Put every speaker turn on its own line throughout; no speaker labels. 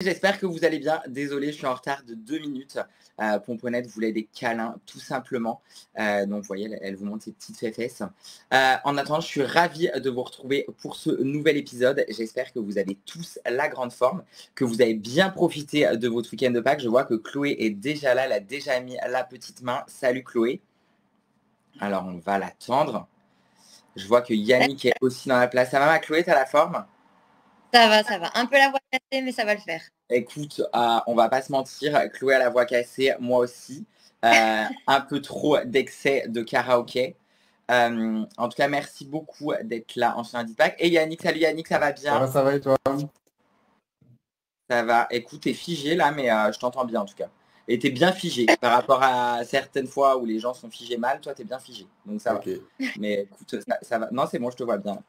J'espère que vous allez bien. Désolé, je suis en retard de 2 minutes. Pomponnette voulait des câlins, tout simplement. Donc, vous voyez, elle vous montre ses petites fesses. En attendant, je suis ravie de vous retrouver pour ce nouvel épisode. J'espère que vous avez tous la grande forme, que vous avez bien profité de votre week-end de Pâques. Je vois que Chloé est déjà là, elle a déjà mis la petite main. Salut Chloé. Alors, on va l'attendre. Je vois que Yannick est aussi dans la place. Ça va, ma Chloé, t'as la forme?
Ça va, ça va. Un peu la voix cassée, mais ça va le faire.
Écoute, on va pas se mentir, Chloé a la voix cassée, moi aussi. Un peu trop d'excès de karaoké. En tout cas, merci beaucoup d'être là en ce lundi de Pâques. Et Yannick, salut Yannick, ça va bien?
Ça va et toi?
Ça va. Écoute, t'es figé là, mais je t'entends bien en tout cas. Et t'es bien figé par rapport à certaines fois où les gens sont figés mal, toi t'es bien figé. Donc ça va.
Ok.
Mais écoute, ça va. Non, c'est bon, je te vois bien.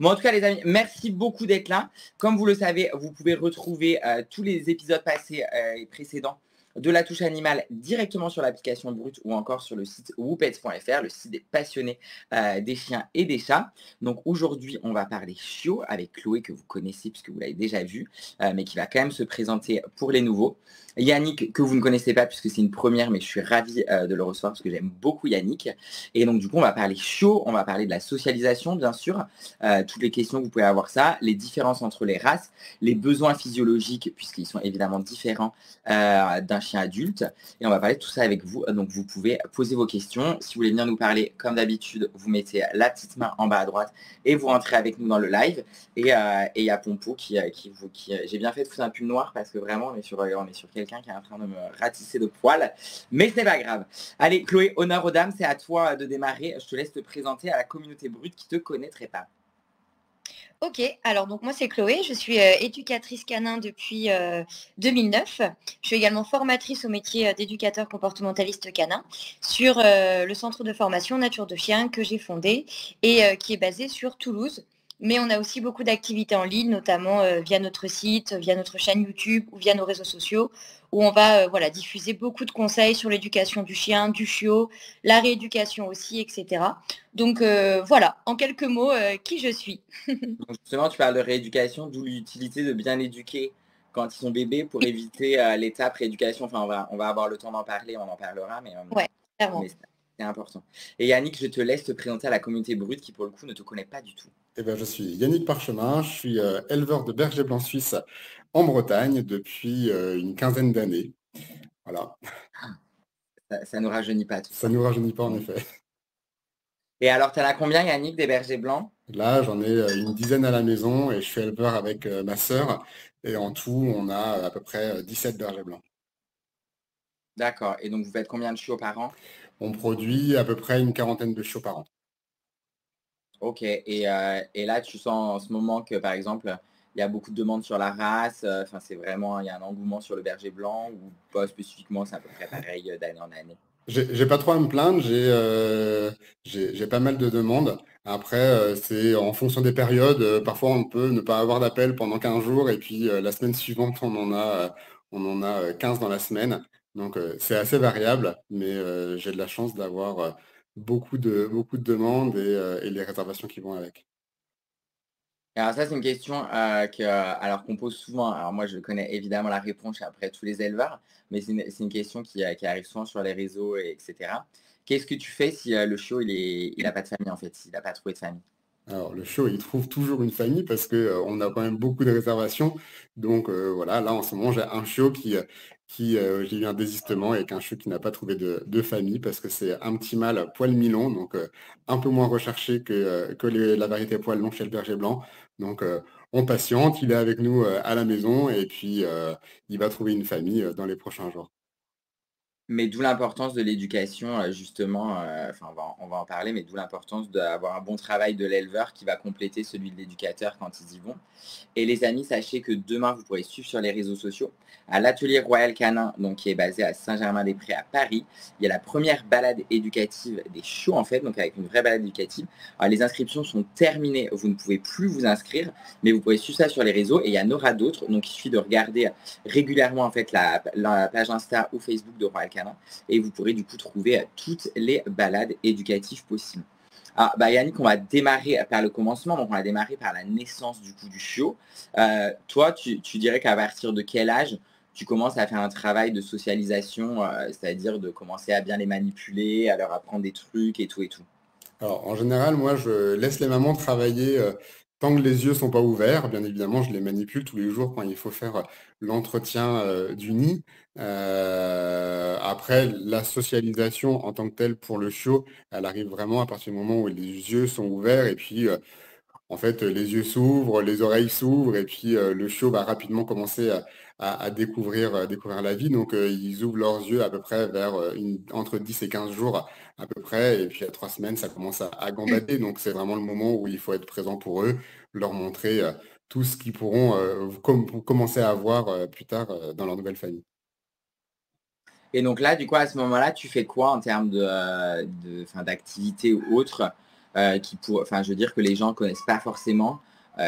Bon, en tout cas, les amis, merci beaucoup d'être là. Comme vous le savez, vous pouvez retrouver tous les épisodes passés et précédents de La Touche Animale directement sur l'application Brut ou encore sur le site whoopets.fr, le site des passionnés des chiens et des chats. Donc aujourd'hui, on va parler chiot avec Chloé que vous connaissez puisque vous l'avez déjà vu, mais qui va quand même se présenter pour les nouveaux. Yannick, que vous ne connaissez pas puisque c'est une première, mais je suis ravie de le recevoir parce que j'aime beaucoup Yannick. Et donc du coup, on va parler chiot, on va parler de la socialisation, bien sûr, toutes les questions que vous pouvez avoir ça, les différences entre les races, les besoins physiologiques puisqu'ils sont évidemment différents d'un chien adulte. Et on va parler de tout ça avec vous. Donc vous pouvez poser vos questions. Si vous voulez venir nous parler, comme d'habitude, vous mettez la petite main en bas à droite et vous rentrez avec nous dans le live. Et il y a Pompo qui j'ai bien fait de foutre un pull noir parce que vraiment on est sur quelqu'un qui est en train de me ratisser de poils. Mais ce n'est pas grave. Allez Chloé, honneur aux dames, c'est à toi de démarrer. Je te laisse te présenter à la communauté brute qui ne te connaîtrait pas.
Ok, alors donc moi c'est Chloé, je suis éducatrice canin depuis 2009. Je suis également formatrice au métier d'éducateur comportementaliste canin sur le centre de formation Nature de Chien que j'ai fondé et qui est basé sur Toulouse. Mais on a aussi beaucoup d'activités en ligne, notamment via notre site, via notre chaîne YouTube ou via nos réseaux sociaux, où on va diffuser beaucoup de conseils sur l'éducation du chien, du chiot, la rééducation aussi, etc. Donc voilà, en quelques mots, qui je suis.
Donc justement, tu parles de rééducation, d'où l'utilité de bien éduquer quand ils sont bébés pour éviter l'étape rééducation. Enfin, on va avoir le temps d'en parler, on en parlera,
Ouais, clairement.
mais c'est important. Et Yannick, je te laisse te présenter à la communauté brute qui, pour le coup, ne te connaît pas du tout.
Eh bien, je suis Yannick Parchemin, je suis éleveur de berger blanc suisse en Bretagne depuis une quinzaine d'années. Voilà,
Ça ne nous rajeunit pas tout
ça
ça.
ne nous rajeunit pas en
Donc,
effet.
et alors, tu en as combien, Yannick, des bergers blancs?
Là, j'en ai une dizaine à la maison et je suis éleveur avec ma sœur. Et en tout, on a à peu près 17 bergers blancs.
D'accord. Et donc, vous faites combien de chiots par an?
On produit à peu près une quarantaine de chiots par an.
Ok. Et là, tu sens en ce moment que, par exemple, il y a beaucoup de demandes sur la race. Enfin, c'est vraiment, il y a un engouement sur le berger blanc ou pas spécifiquement, c'est à peu près pareil d'année en année.
J'ai pas trop à me plaindre, j'ai pas mal de demandes. Après, c'est en fonction des périodes. Parfois, on peut ne pas avoir d'appel pendant 15 jours et puis la semaine suivante, on en a 15 dans la semaine. Donc, c'est assez variable, mais j'ai de la chance d'avoir beaucoup de demandes et les réservations qui vont avec.
Alors ça, c'est une question alors qu'on pose souvent. Alors moi, je connais évidemment la réponse après tous les éleveurs, mais c'est une question qui arrive souvent sur les réseaux, etc. Qu'est-ce que tu fais si le chiot, il a pas de famille en fait, s'il n'a pas trouvé de famille?
Alors, le chiot, il trouve toujours une famille parce que on a quand même beaucoup de réservations. Donc voilà, là en ce moment, j'ai un chiot j'ai eu un désistement avec un chiot qui n'a pas trouvé de famille parce que c'est un petit mâle poil mi-long, donc un peu moins recherché que la variété poil long chez le berger blanc. Donc on patiente, il est avec nous à la maison et puis il va trouver une famille dans les prochains jours.
Mais d'où l'importance de l'éducation, justement, enfin on va en parler, mais d'où l'importance d'avoir un bon travail de l'éleveur qui va compléter celui de l'éducateur quand ils y vont. Et les amis, sachez que demain, vous pourrez suivre sur les réseaux sociaux à l'atelier Royal Canin, donc qui est basé à Saint-Germain-des-Prés à Paris. Il y a la première balade éducative des chiots en fait, donc avec une vraie balade éducative. Alors, les inscriptions sont terminées, vous ne pouvez plus vous inscrire, mais vous pouvez suivre ça sur les réseaux et il y en aura d'autres. Donc il suffit de regarder régulièrement en fait la page Insta ou Facebook de Royal Canin et vous pourrez du coup trouver toutes les balades éducatives possibles. Ah, bah Yannick, on va démarrer par le commencement, donc on va démarrer par la naissance du coup du chiot. Toi, tu dirais qu'à partir de quel âge tu commences à faire un travail de socialisation, c'est-à-dire de commencer à bien les manipuler, à leur apprendre des trucs et tout et tout.
Alors, en général, moi, je laisse les mamans travailler tant que les yeux sont pas ouverts. Bien évidemment, je les manipule tous les jours quand il faut faire l'entretien du nid. Après, la socialisation en tant que telle pour le chiot, elle arrive vraiment à partir du moment où les yeux sont ouverts et puis en fait, les yeux s'ouvrent, les oreilles s'ouvrent, et puis le chiot va rapidement commencer à découvrir la vie. Donc, ils ouvrent leurs yeux à peu près vers entre 10 et 15 jours à peu près, et puis à 3 semaines, ça commence à gambader. Donc, c'est vraiment le moment où il faut être présent pour eux, leur montrer tout ce qu'ils pourront commencer à avoir plus tard dans leur nouvelle famille.
Et donc là, du coup, à ce moment-là, tu fais quoi en termes enfin, d'activités ou autres enfin, je veux dire que les gens connaissent pas forcément.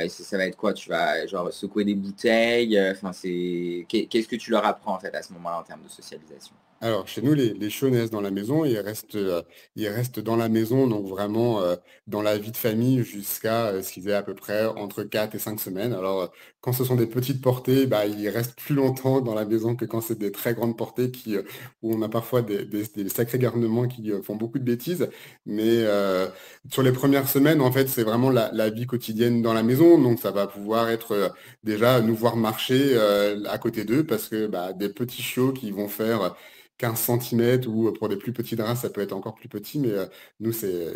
Ça va être quoi? Tu vas genre secouer des bouteilles. Enfin, qu'est-ce que tu leur apprends en fait à ce moment-là en termes de socialisation?
Alors, chez nous, les chiots naissent dans la maison, ils restent dans la maison, donc vraiment dans la vie de famille jusqu'à ce qu'ils aient à peu près entre 4 et 5 semaines. Alors, quand ce sont des petites portées, bah, ils restent plus longtemps dans la maison que quand c'est des très grandes portées où on a parfois des sacrés garnements qui font beaucoup de bêtises. Mais sur les premières semaines, en fait, c'est vraiment la vie quotidienne dans la maison, donc ça va pouvoir être déjà nous voir marcher à côté d'eux, parce que bah, des petits chiots qui vont faire 15 centimètres ou pour des plus petites races, ça peut être encore plus petit, mais nous, j'ai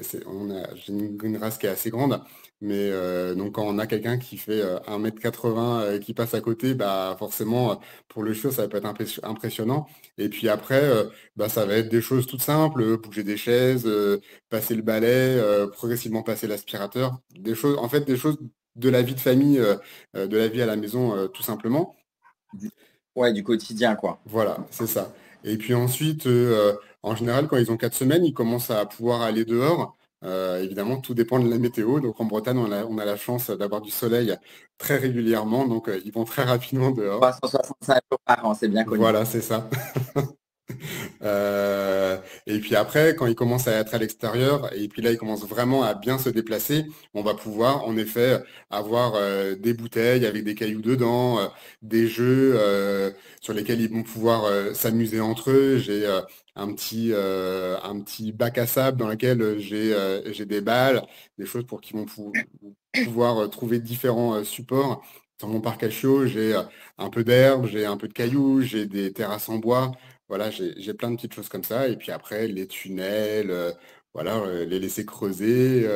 une race qui est assez grande. Mais donc, quand on a quelqu'un qui fait 1,80 m qui passe à côté, bah, forcément, pour le chiot, ça peut être impressionnant. Et puis après, bah, ça va être des choses toutes simples, bouger des chaises, passer le balai, progressivement passer l'aspirateur. Des choses, en fait, des choses de la vie de famille, de la vie à la maison, tout simplement.
Du- Ouais, du quotidien, quoi.
Voilà, c'est ça. Et puis ensuite, en général, quand ils ont 4 semaines, ils commencent à pouvoir aller dehors. Évidemment, tout dépend de la météo. Donc en Bretagne, on a la chance d'avoir du soleil très régulièrement. Donc ils vont très rapidement dehors.
365 jours par an, c'est bien connu.
Voilà, c'est ça. Et puis après, quand ils commencent à être à l'extérieur, et puis là, ils commencent vraiment à bien se déplacer, on va pouvoir en effet avoir des bouteilles avec des cailloux dedans, des jeux sur lesquels ils vont pouvoir s'amuser entre eux. J'ai un petit bac à sable dans lequel j'ai des balles, des choses pour qu'ils vont pouvoir trouver différents supports. Sur mon parc à chiots, j'ai un peu d'herbe, j'ai un peu de cailloux, j'ai des terrasses en bois. Voilà, j'ai plein de petites choses comme ça. Et puis après, les tunnels, voilà, les laisser creuser,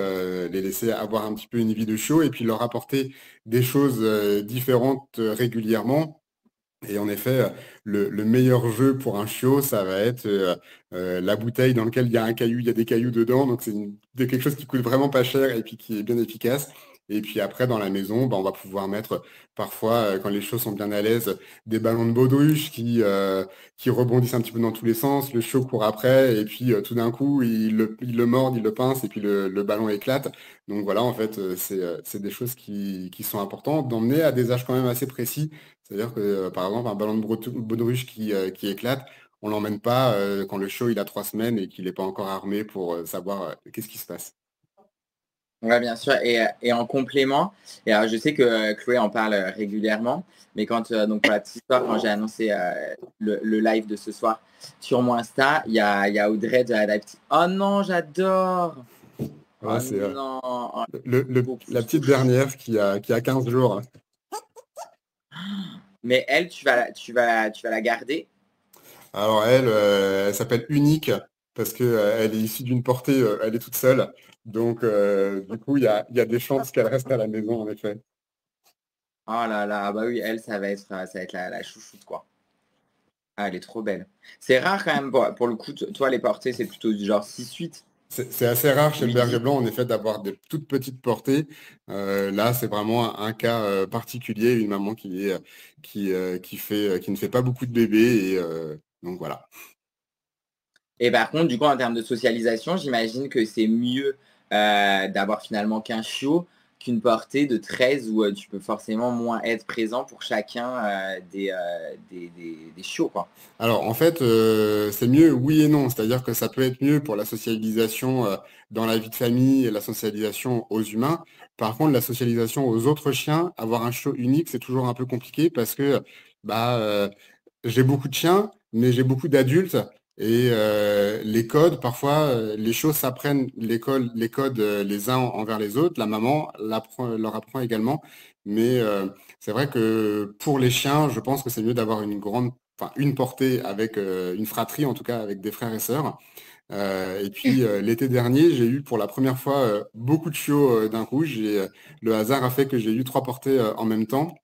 les laisser avoir un petit peu une vie de chiot et puis leur apporter des choses différentes régulièrement. Et en effet, le meilleur jeu pour un chiot, ça va être la bouteille dans laquelle il y a un caillou, il y a des cailloux dedans. Donc c'est quelque chose qui coûte vraiment pas cher et puis qui est bien efficace. Et puis après, dans la maison, bah, on va pouvoir mettre parfois, quand les chiots sont bien à l'aise, des ballons de baudruche qui rebondissent un petit peu dans tous les sens. Le chiot court après et puis tout d'un coup, il le mord, il le pince et puis le ballon éclate. Donc voilà, en fait, c'est des choses qui sont importantes d'emmener à des âges quand même assez précis. C'est-à-dire que, par exemple, un ballon de baudruche qui éclate, on l'emmène pas quand le chiot il a 3 semaines et qu'il n'est pas encore armé pour savoir qu'est-ce qui se passe.
Ouais, bien sûr. Et en complément, et alors je sais que Chloé en parle régulièrement, mais donc pour la petite histoire, quand j'ai annoncé le live de ce soir sur mon Insta, il y a Audrey de la petite. Oh non, j'adore!
Ouais,
Oh
c'est
non! Oh, trop
la
plus, trop
petite
chou.
dernière qui a 15 jours.
Mais elle, tu vas la garder.
Alors elle s'appelle Unique parce que elle est issue d'une portée, elle est toute seule. Donc du coup, il y a des chances qu'elle reste à la maison, en effet.
Oh là là, ah bah oui, elle, ça va être la chouchoute, quoi. Ah, elle est trop belle. C'est rare quand même, pour le coup, toi, les portées, c'est plutôt du genre 6-8,
C'est assez rare chez le berger
8-10.
blanc, en effet, d'avoir des toutes petites portées. Là, c'est vraiment un cas particulier, une maman qui ne fait pas beaucoup de bébés. Et donc voilà.
Et par contre, du coup, en termes de socialisation, j'imagine que c'est mieux d'avoir finalement qu'un chiot qu'une portée de 13 où tu peux forcément moins être présent pour chacun des chiots, quoi.
Alors, en fait, c'est mieux, oui et non. C'est-à-dire que ça peut être mieux pour la socialisation dans la vie de famille et la socialisation aux humains. Par contre, la socialisation aux autres chiens, avoir un chiot unique, c'est toujours un peu compliqué parce que bah, j'ai beaucoup de chiens, mais j'ai beaucoup d'adultes. Et les codes, parfois, les choses s'apprennent les codes les uns envers les autres. La maman leur apprend également. Mais c'est vrai que pour les chiens, je pense que c'est mieux d'avoir une portée avec une fratrie, en tout cas avec des frères et sœurs. Et puis l'été dernier, j'ai eu pour la première fois beaucoup de chiots d'un coup. Le hasard a fait que j'ai eu 3 portées en même temps.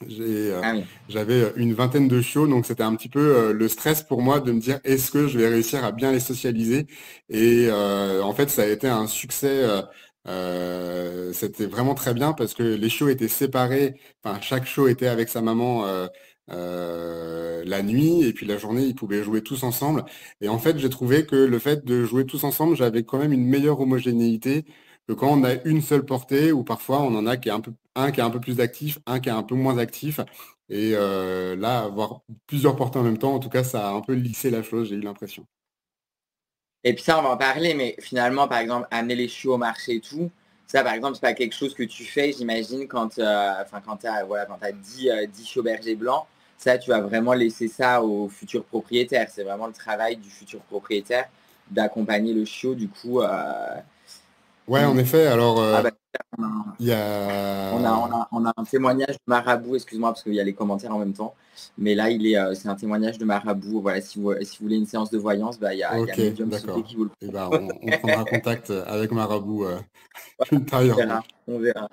Ah oui.
J'avais une vingtaine de chiots, donc c'était un petit peu le stress pour moi de me dire est-ce que je vais réussir à bien les socialiser? Et en fait, ça a été un succès. C'était vraiment très bien parce que les chiots étaient séparés. Enfin, chaque chiot était avec sa maman la nuit et puis la journée, ils pouvaient jouer tous ensemble. Et en fait, j'ai trouvé que le fait de jouer tous ensemble, j'avais quand même une meilleure homogénéité que quand on a une seule portée ou parfois on en a un qui est un peu plus actif, un qui est un peu moins actif. Et là, avoir plusieurs portées en même temps, en tout cas, ça a un peu lissé la chose, j'ai eu l'impression.
Et puis ça, on va en parler, mais finalement, par exemple, amener les chiots au marché et tout, ça, par exemple, c'est pas quelque chose que tu fais, j'imagine, quand tu as 10 chiots bergers blancs. Ça, tu vas vraiment laisser ça au futur propriétaire. C'est vraiment le travail du futur propriétaire d'accompagner le chiot, du coup.
Ouais, en effet, alors
Ah bah,
il y a...
on a un témoignage de Marabout, excuse-moi, parce qu'il y a les commentaires en même temps. Mais là, c'est un témoignage de Marabout. Voilà, si vous voulez une séance de voyance, bah, il y a
Ok,
Medium Psyché
d'accord.
qui vous le
Et ben, on prendra contact avec Marabout
on
ultérieurement.
verra. On verra.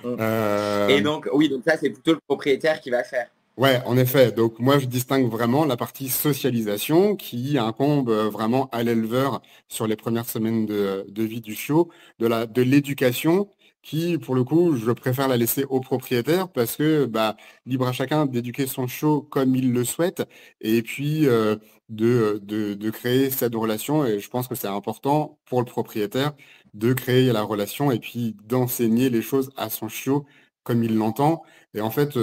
Mm. Et
Euh,
donc, oui, donc ça, c'est plutôt le propriétaire qui va faire.
Ouais, en effet. Donc moi, je distingue vraiment la partie socialisation qui incombe vraiment à l'éleveur sur les premières semaines de vie du chiot, de l'éducation qui, pour le coup, je préfère la laisser au propriétaire parce que bah, libre à chacun d'éduquer son chiot comme il le souhaite et puis de créer cette relation. Et je pense que c'est important pour le propriétaire de créer la relation et puis d'enseigner les choses à son chiot comme il l'entend. Et en fait,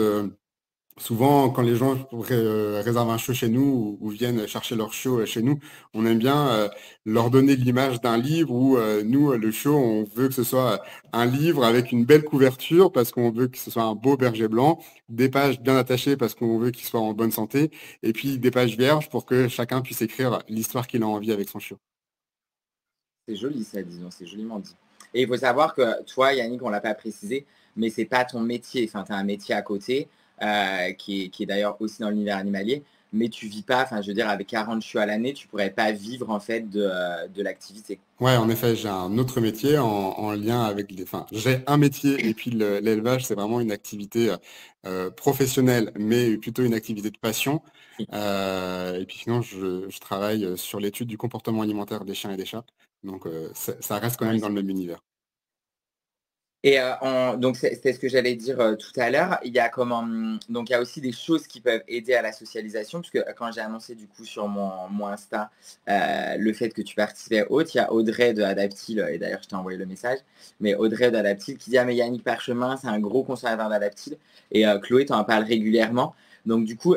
souvent, quand les gens réservent un show chez nous ou viennent chercher leur show chez nous, on aime bien leur donner l'image d'un livre où nous, le show, on veut que ce soit un livre avec une belle couverture parce qu'on veut que ce soit un beau berger blanc, des pages bien attachées parce qu'on veut qu'il soit en bonne santé, et puis des pages vierges pour que chacun puisse écrire l'histoire qu'il a envie avec son show.
C'est joli, ça, disons, c'est joliment dit. Et il faut savoir que toi, Yannick, on ne l'a pas précisé, mais c'est pas ton métier. Enfin, tu as un métier à côté qui est d'ailleurs aussi dans l'univers animalier, mais tu vis pas, enfin, je veux dire, avec 40 chiots à l'année, tu pourrais pas vivre en fait de l'activité.
Ouais, en effet, j'ai un autre métier en lien avec Enfin, j'ai un métier et puis l'élevage, c'est vraiment une activité professionnelle, mais plutôt une activité de passion. Et puis sinon, je travaille sur l'étude du comportement alimentaire des chiens et des chats. Donc, ça reste quand même
Oui.
dans le même univers.
Et donc, c'était ce que j'allais dire tout à l'heure. Donc, il y a aussi des choses qui peuvent aider à la socialisation, puisque quand j'ai annoncé du coup sur mon Insta le fait que tu participais au hôte, il y a Audrey de Adaptil, et d'ailleurs je t'ai envoyé le message, mais Audrey d'Adaptil qui dit ah mais Yannick Parchemin, c'est un gros consommateur d'Adaptil, et Chloé t'en parle régulièrement. Donc du coup,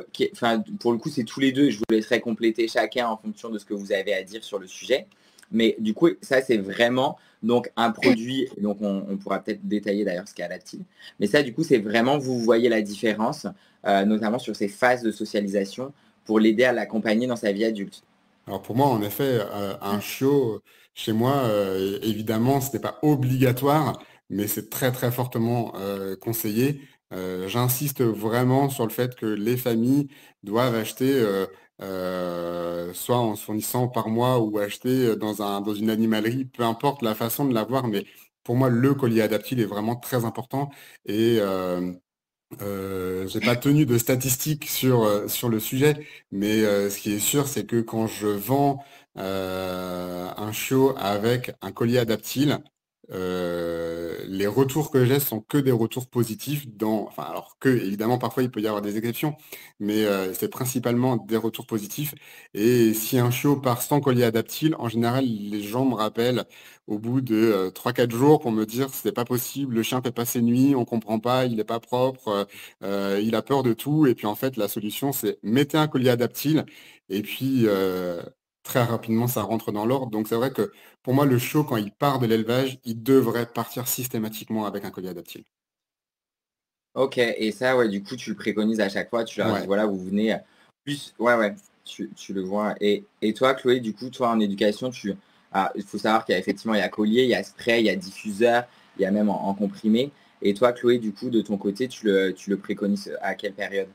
pour le coup, c'est tous les deux. Je vous laisserai compléter chacun en fonction de ce que vous avez à dire sur le sujet. Mais du coup, ça, c'est vraiment donc un produit. Donc, on pourra peut-être détailler d'ailleurs ce qu'est Adaptil. Mais ça, du coup, c'est vraiment, vous voyez la différence, notamment sur ces phases de socialisation pour l'aider à l'accompagner dans sa vie adulte.
Alors pour moi, en effet, un chiot chez moi, évidemment, ce n'est pas obligatoire, mais c'est très très fortement conseillé. J'insiste vraiment sur le fait que les familles doivent acheter, soit en se fournissant par mois ou acheter dans une animalerie, peu importe la façon de l'avoir, mais pour moi, le collier adapté est vraiment très important. Et j'ai pas tenu de statistiques sur le sujet, mais ce qui est sûr, c'est que quand je vends un chiot avec un collier adaptile, les retours que j'ai sont que des retours positifs enfin, alors que, évidemment, parfois, il peut y avoir des exceptions, mais c'est principalement des retours positifs. Et si un chiot part sans collier adaptile, en général, les gens me rappellent au bout de 3-4 jours pour me dire c'est pas possible, le chien fait pas ses nuits, on comprend pas, il est pas propre, il a peur de tout. Et puis, en fait, la solution, c'est mettez un collier adaptile et puis très rapidement, ça rentre dans l'ordre. Donc, c'est vrai que pour moi, le chiot, quand il part de l'élevage, il devrait partir systématiquement avec un collier adaptile.
Ok, et ça, ouais, du coup, tu le préconises à chaque fois, tu leur dis,
Ouais.
voilà, vous venez plus, ouais, ouais, tu le vois. Et toi, Chloé, du coup, toi, en éducation, il faut savoir qu'il y a effectivement, il y a collier, il y a spray, il y a diffuseur, il y a même en comprimé. Et toi, Chloé, du coup, de ton côté, tu le préconises à quelle période?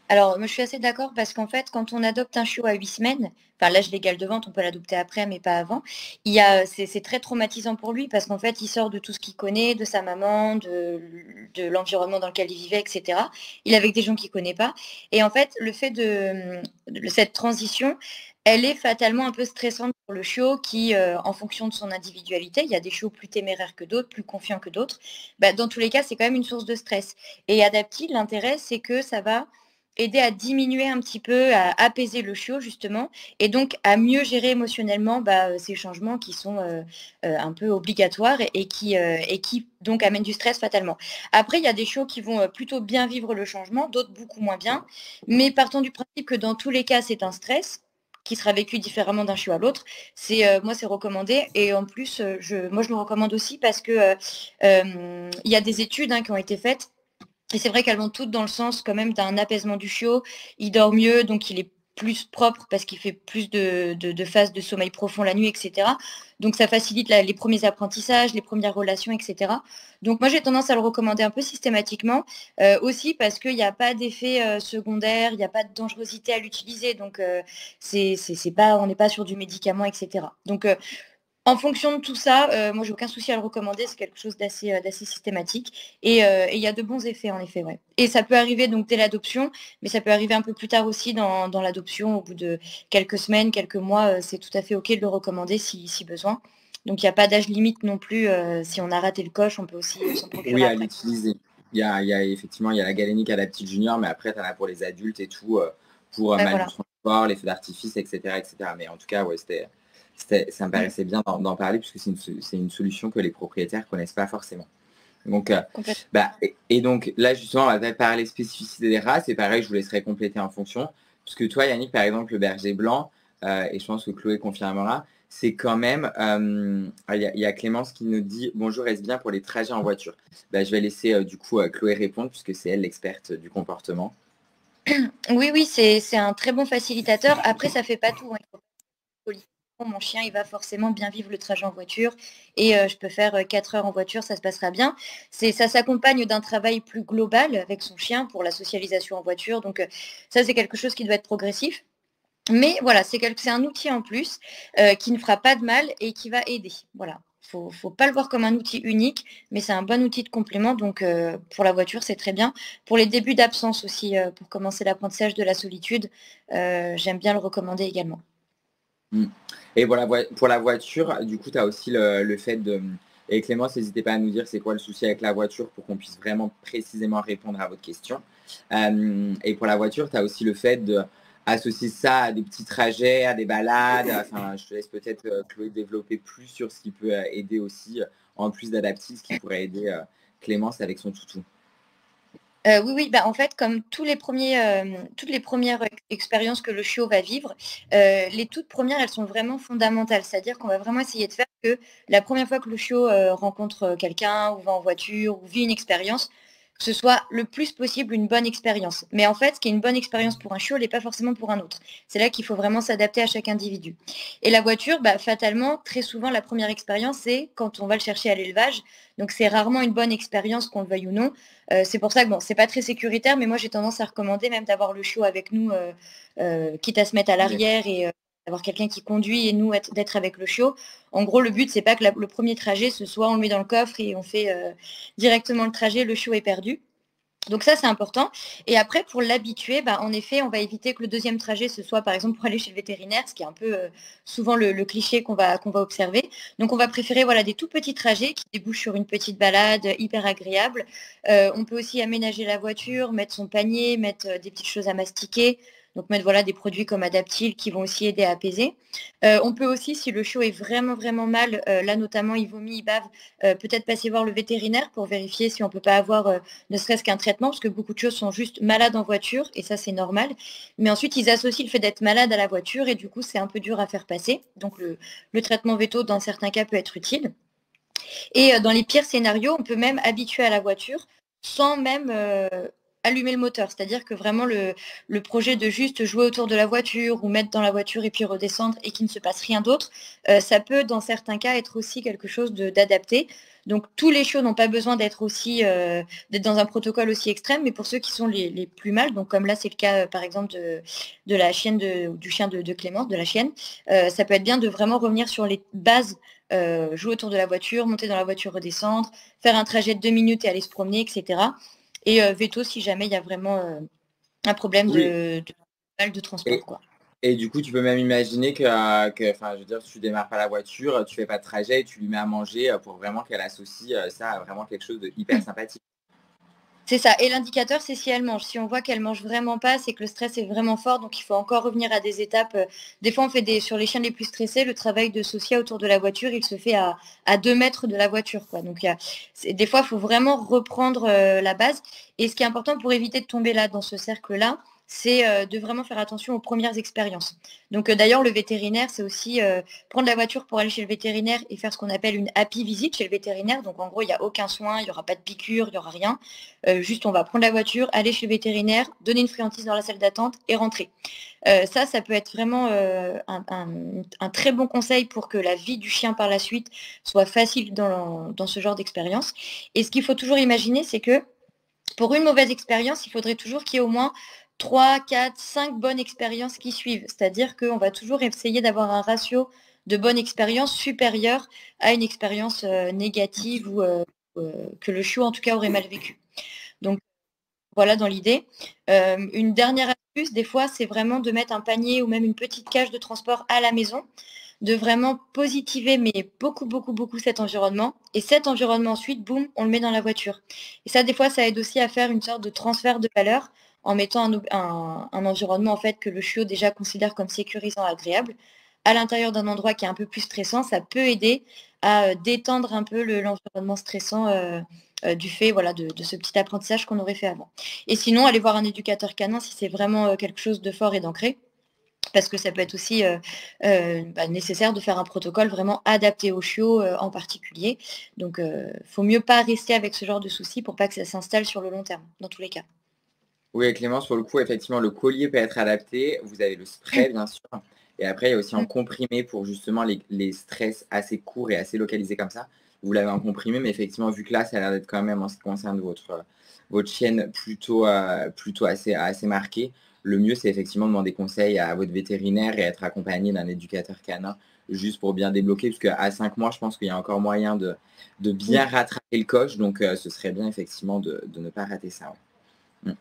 Alors, moi, je suis assez d'accord parce qu'en fait, quand on adopte un chiot à 8 semaines, enfin l'âge légal de vente, on peut l'adopter après, mais pas avant, c'est très traumatisant pour lui parce qu'en fait, il sort de tout ce qu'il connaît, de sa maman, de l'environnement dans lequel il vivait, etc. Il est avec des gens qu'il ne connaît pas. Et en fait, le fait de cette transition, elle est fatalement un peu stressante pour le chiot qui, en fonction de son individualité, il y a des chiots plus téméraires que d'autres, plus confiants que d'autres. Bah, dans tous les cas, c'est quand même une source de stress. Et Adaptil, l'intérêt, c'est que ça va aider à diminuer un petit peu, à apaiser le chiot justement, et donc à mieux gérer émotionnellement ces changements qui sont un peu obligatoires et qui donc amènent du stress fatalement. Après, il y a des chiots qui vont plutôt bien vivre le changement, d'autres beaucoup moins bien, mais partons du principe que dans tous les cas, c'est un stress qui sera vécu différemment d'un chiot à l'autre. Moi, c'est recommandé, et en plus, moi, je le recommande aussi parce que il y a des études qui ont été faites. Et c'est vrai qu'elles vont toutes dans le sens quand même d'un apaisement du chiot. Il dort mieux, donc il est plus propre parce qu'il fait plus de phases de sommeil profond la nuit, etc. Donc ça facilite les premiers apprentissages, les premières relations, etc. Donc moi j'ai tendance à le recommander un peu systématiquement, aussi parce qu'il n'y a pas d'effet secondaire, il n'y a pas de dangerosité à l'utiliser. Donc c'est pas, on n'est pas sur du médicament, etc. Donc en fonction de tout ça, moi, j'ai aucun souci à le recommander. C'est quelque chose d'assez systématique. Et il y a de bons effets, en effet, ouais. Et ça peut arriver donc dès l'adoption, mais ça peut arriver un peu plus tard aussi dans l'adoption, au bout de quelques semaines, quelques mois. C'est tout à fait OK de le recommander si besoin. Donc, il n'y a pas d'âge limite non plus. Si on a raté le coche, on peut aussi s'en procurer
Oui, à
après.
l'utiliser. Effectivement, il y a la galénique adaptive junior, mais après, tu en as pour les adultes et tout, pour
Ouais,
mal du
voilà.
transport, les feux d'artifice, etc., etc. Mais en tout cas, ouais, ça me
Mm,
paraissait bien d'en parler, puisque c'est une solution que les propriétaires ne connaissent pas forcément. Donc,
complètement.
et donc là, justement, on va peut-être parler spécificité des races, et pareil, je vous laisserai compléter en fonction. Puisque toi, Yannick, par exemple, le berger blanc, et je pense que Chloé confirmera, c'est quand même, il y a Clémence qui nous dit bonjour, est-ce bien pour les trajets en voiture? Je vais laisser du coup Chloé répondre puisque c'est elle l'experte du comportement.
Oui, oui, c'est un très bon facilitateur. Après, ça fait pas tout, hein. Il faut pas mon chien, il va forcément bien vivre le trajet en voiture et je peux faire 4 heures en voiture, ça se passera bien. Ça s'accompagne d'un travail plus global avec son chien pour la socialisation en voiture. Donc ça, c'est quelque chose qui doit être progressif. Mais voilà, c'est un outil en plus qui ne fera pas de mal et qui va aider. Voilà. Faut pas le voir comme un outil unique, mais c'est un bon outil de complément. Donc pour la voiture, c'est très bien. Pour les débuts d'absence aussi, pour commencer l'apprentissage de la solitude, j'aime bien le recommander également.
Mm. Et voilà, pour la voiture, du coup, tu as aussi le fait de... Et Clémence, n'hésitez pas à nous dire c'est quoi le souci avec la voiture pour qu'on puisse vraiment précisément répondre à votre question. Et pour la voiture, tu as aussi le fait d'associer ça à des petits trajets, à des balades. Enfin, je te laisse peut-être, Chloé, développer plus sur ce qui peut aider aussi, en plus d'Adaptive, ce qui pourrait aider Clémence avec son toutou.
Oui, oui, en fait, comme toutes les premières expériences que le chiot va vivre, les toutes premières, elles sont vraiment fondamentales. C'est-à-dire qu'on va vraiment essayer de faire que la première fois que le chiot rencontre quelqu'un ou va en voiture ou vit une expérience, que ce soit le plus possible une bonne expérience. Mais en fait, ce qui est une bonne expérience pour un chiot, n'est pas forcément pour un autre. C'est là qu'il faut vraiment s'adapter à chaque individu. Et la voiture, fatalement, très souvent, la première expérience, c'est quand on va le chercher à l'élevage. Donc, c'est rarement une bonne expérience, qu'on le veuille ou non. C'est pour ça que c'est pas très sécuritaire, mais moi j'ai tendance à recommander même d'avoir le chiot avec nous, quitte à se mettre à l'arrière et d'avoir quelqu'un qui conduit et nous d'être avec le chiot. En gros, le but c'est pas que le premier trajet ce soit on le met dans le coffre et on fait directement le trajet, le chiot est perdu. Donc ça, c'est important. Et après, pour l'habituer, en effet, on va éviter que le deuxième trajet, ce soit par exemple pour aller chez le vétérinaire, ce qui est un peu souvent le cliché qu'on va observer. Donc on va préférer des tout petits trajets qui débouchent sur une petite balade hyper agréable. On peut aussi aménager la voiture, mettre son panier, mettre des petites choses à mastiquer. Donc mettre des produits comme Adaptil qui vont aussi aider à apaiser. On peut aussi, si le chiot est vraiment, vraiment mal, là notamment il vomit, il bave, peut-être passer voir le vétérinaire pour vérifier si on ne peut pas avoir ne serait-ce qu'un traitement, parce que beaucoup de choses sont juste malades en voiture, et ça c'est normal. Mais ensuite, ils associent le fait d'être malade à la voiture, et du coup, c'est un peu dur à faire passer. Donc le traitement veto, dans certains cas, peut être utile. Et dans les pires scénarios, on peut même habituer à la voiture sans même allumer le moteur. C'est-à-dire que vraiment le projet de juste jouer autour de la voiture ou mettre dans la voiture et puis redescendre et qu'il ne se passe rien d'autre, ça peut dans certains cas être aussi quelque chose d'adapté. Donc tous les chiots n'ont pas besoin d'être dans un protocole aussi extrême, mais pour ceux qui sont les plus mal, donc comme là c'est le cas par exemple de la chienne du chien de Clémence, de la chienne, ça peut être bien de vraiment revenir sur les bases. Jouer autour de la voiture, monter dans la voiture, redescendre, faire un trajet de 2 minutes et aller se promener, etc. Et veto si jamais il y a vraiment un problème de transport. Quoi.
Et du coup, tu peux même imaginer que je veux dire, tu démarres pas la voiture, tu fais pas de trajet, tu lui mets à manger pour vraiment qu'elle associe ça à vraiment quelque chose de hyper sympathique.
C'est ça. Et l'indicateur, c'est si elle mange. Si on voit qu'elle mange vraiment pas, c'est que le stress est vraiment fort. Donc, il faut encore revenir à des étapes. Des fois, on fait sur les chiens les plus stressés, le travail de socia autour de la voiture, il se fait à 2 mètres de la voiture. Quoi. Donc, des fois, il faut vraiment reprendre la base. Et ce qui est important pour éviter de tomber là, dans ce cercle-là, c'est de vraiment faire attention aux premières expériences. Donc d'ailleurs, le vétérinaire, c'est aussi prendre la voiture pour aller chez le vétérinaire et faire ce qu'on appelle une happy visite chez le vétérinaire. Donc en gros, il n'y a aucun soin, il n'y aura pas de piqûre, il n'y aura rien. Juste, on va prendre la voiture, aller chez le vétérinaire, donner une friandise dans la salle d'attente et rentrer. Ça peut être vraiment un très bon conseil pour que la vie du chien par la suite soit facile dans ce genre d'expérience. Et ce qu'il faut toujours imaginer, c'est que pour une mauvaise expérience, il faudrait toujours qu'il y ait au moins 3, 4, 5 bonnes expériences qui suivent. C'est-à-dire qu'on va toujours essayer d'avoir un ratio de bonnes expériences supérieur à une expérience négative ou que le chiot, en tout cas, aurait mal vécu. Donc, voilà dans l'idée. Une dernière astuce, des fois, c'est vraiment de mettre un panier ou même une petite cage de transport à la maison, de vraiment positiver, mais beaucoup, beaucoup, beaucoup cet environnement. Et cet environnement, ensuite, boum, on le met dans la voiture. Et ça, des fois, ça aide aussi à faire une sorte de transfert de valeur en mettant un environnement en fait que le chiot déjà considère comme sécurisant, agréable, à l'intérieur d'un endroit qui est un peu plus stressant. Ça peut aider à détendre un peu l'environnement stressant du fait de ce petit apprentissage qu'on aurait fait avant. Et sinon, aller voir un éducateur canin si c'est vraiment quelque chose de fort et d'ancré. Parce que ça peut être aussi nécessaire de faire un protocole vraiment adapté aux chiots en particulier. Donc, faut mieux pas rester avec ce genre de soucis pour pas que ça s'installe sur le long terme, dans tous les cas.
Oui, Clémence, pour le coup, effectivement, le collier peut être adapté. Vous avez le spray, bien sûr. Et après, il y a aussi en comprimé pour justement les stress assez courts et assez localisés comme ça. Vous l'avez en comprimé, mais effectivement, vu que là, ça a l'air d'être quand même, en ce qui concerne votre chienne, plutôt assez marquée, le mieux, c'est effectivement de demander conseil à votre vétérinaire et être accompagné d'un éducateur canin juste pour bien débloquer. Parce qu'à 5 mois, je pense qu'il y a encore moyen de bien rattraper le coche. Donc, ce serait bien, effectivement, de ne pas rater ça. Ouais.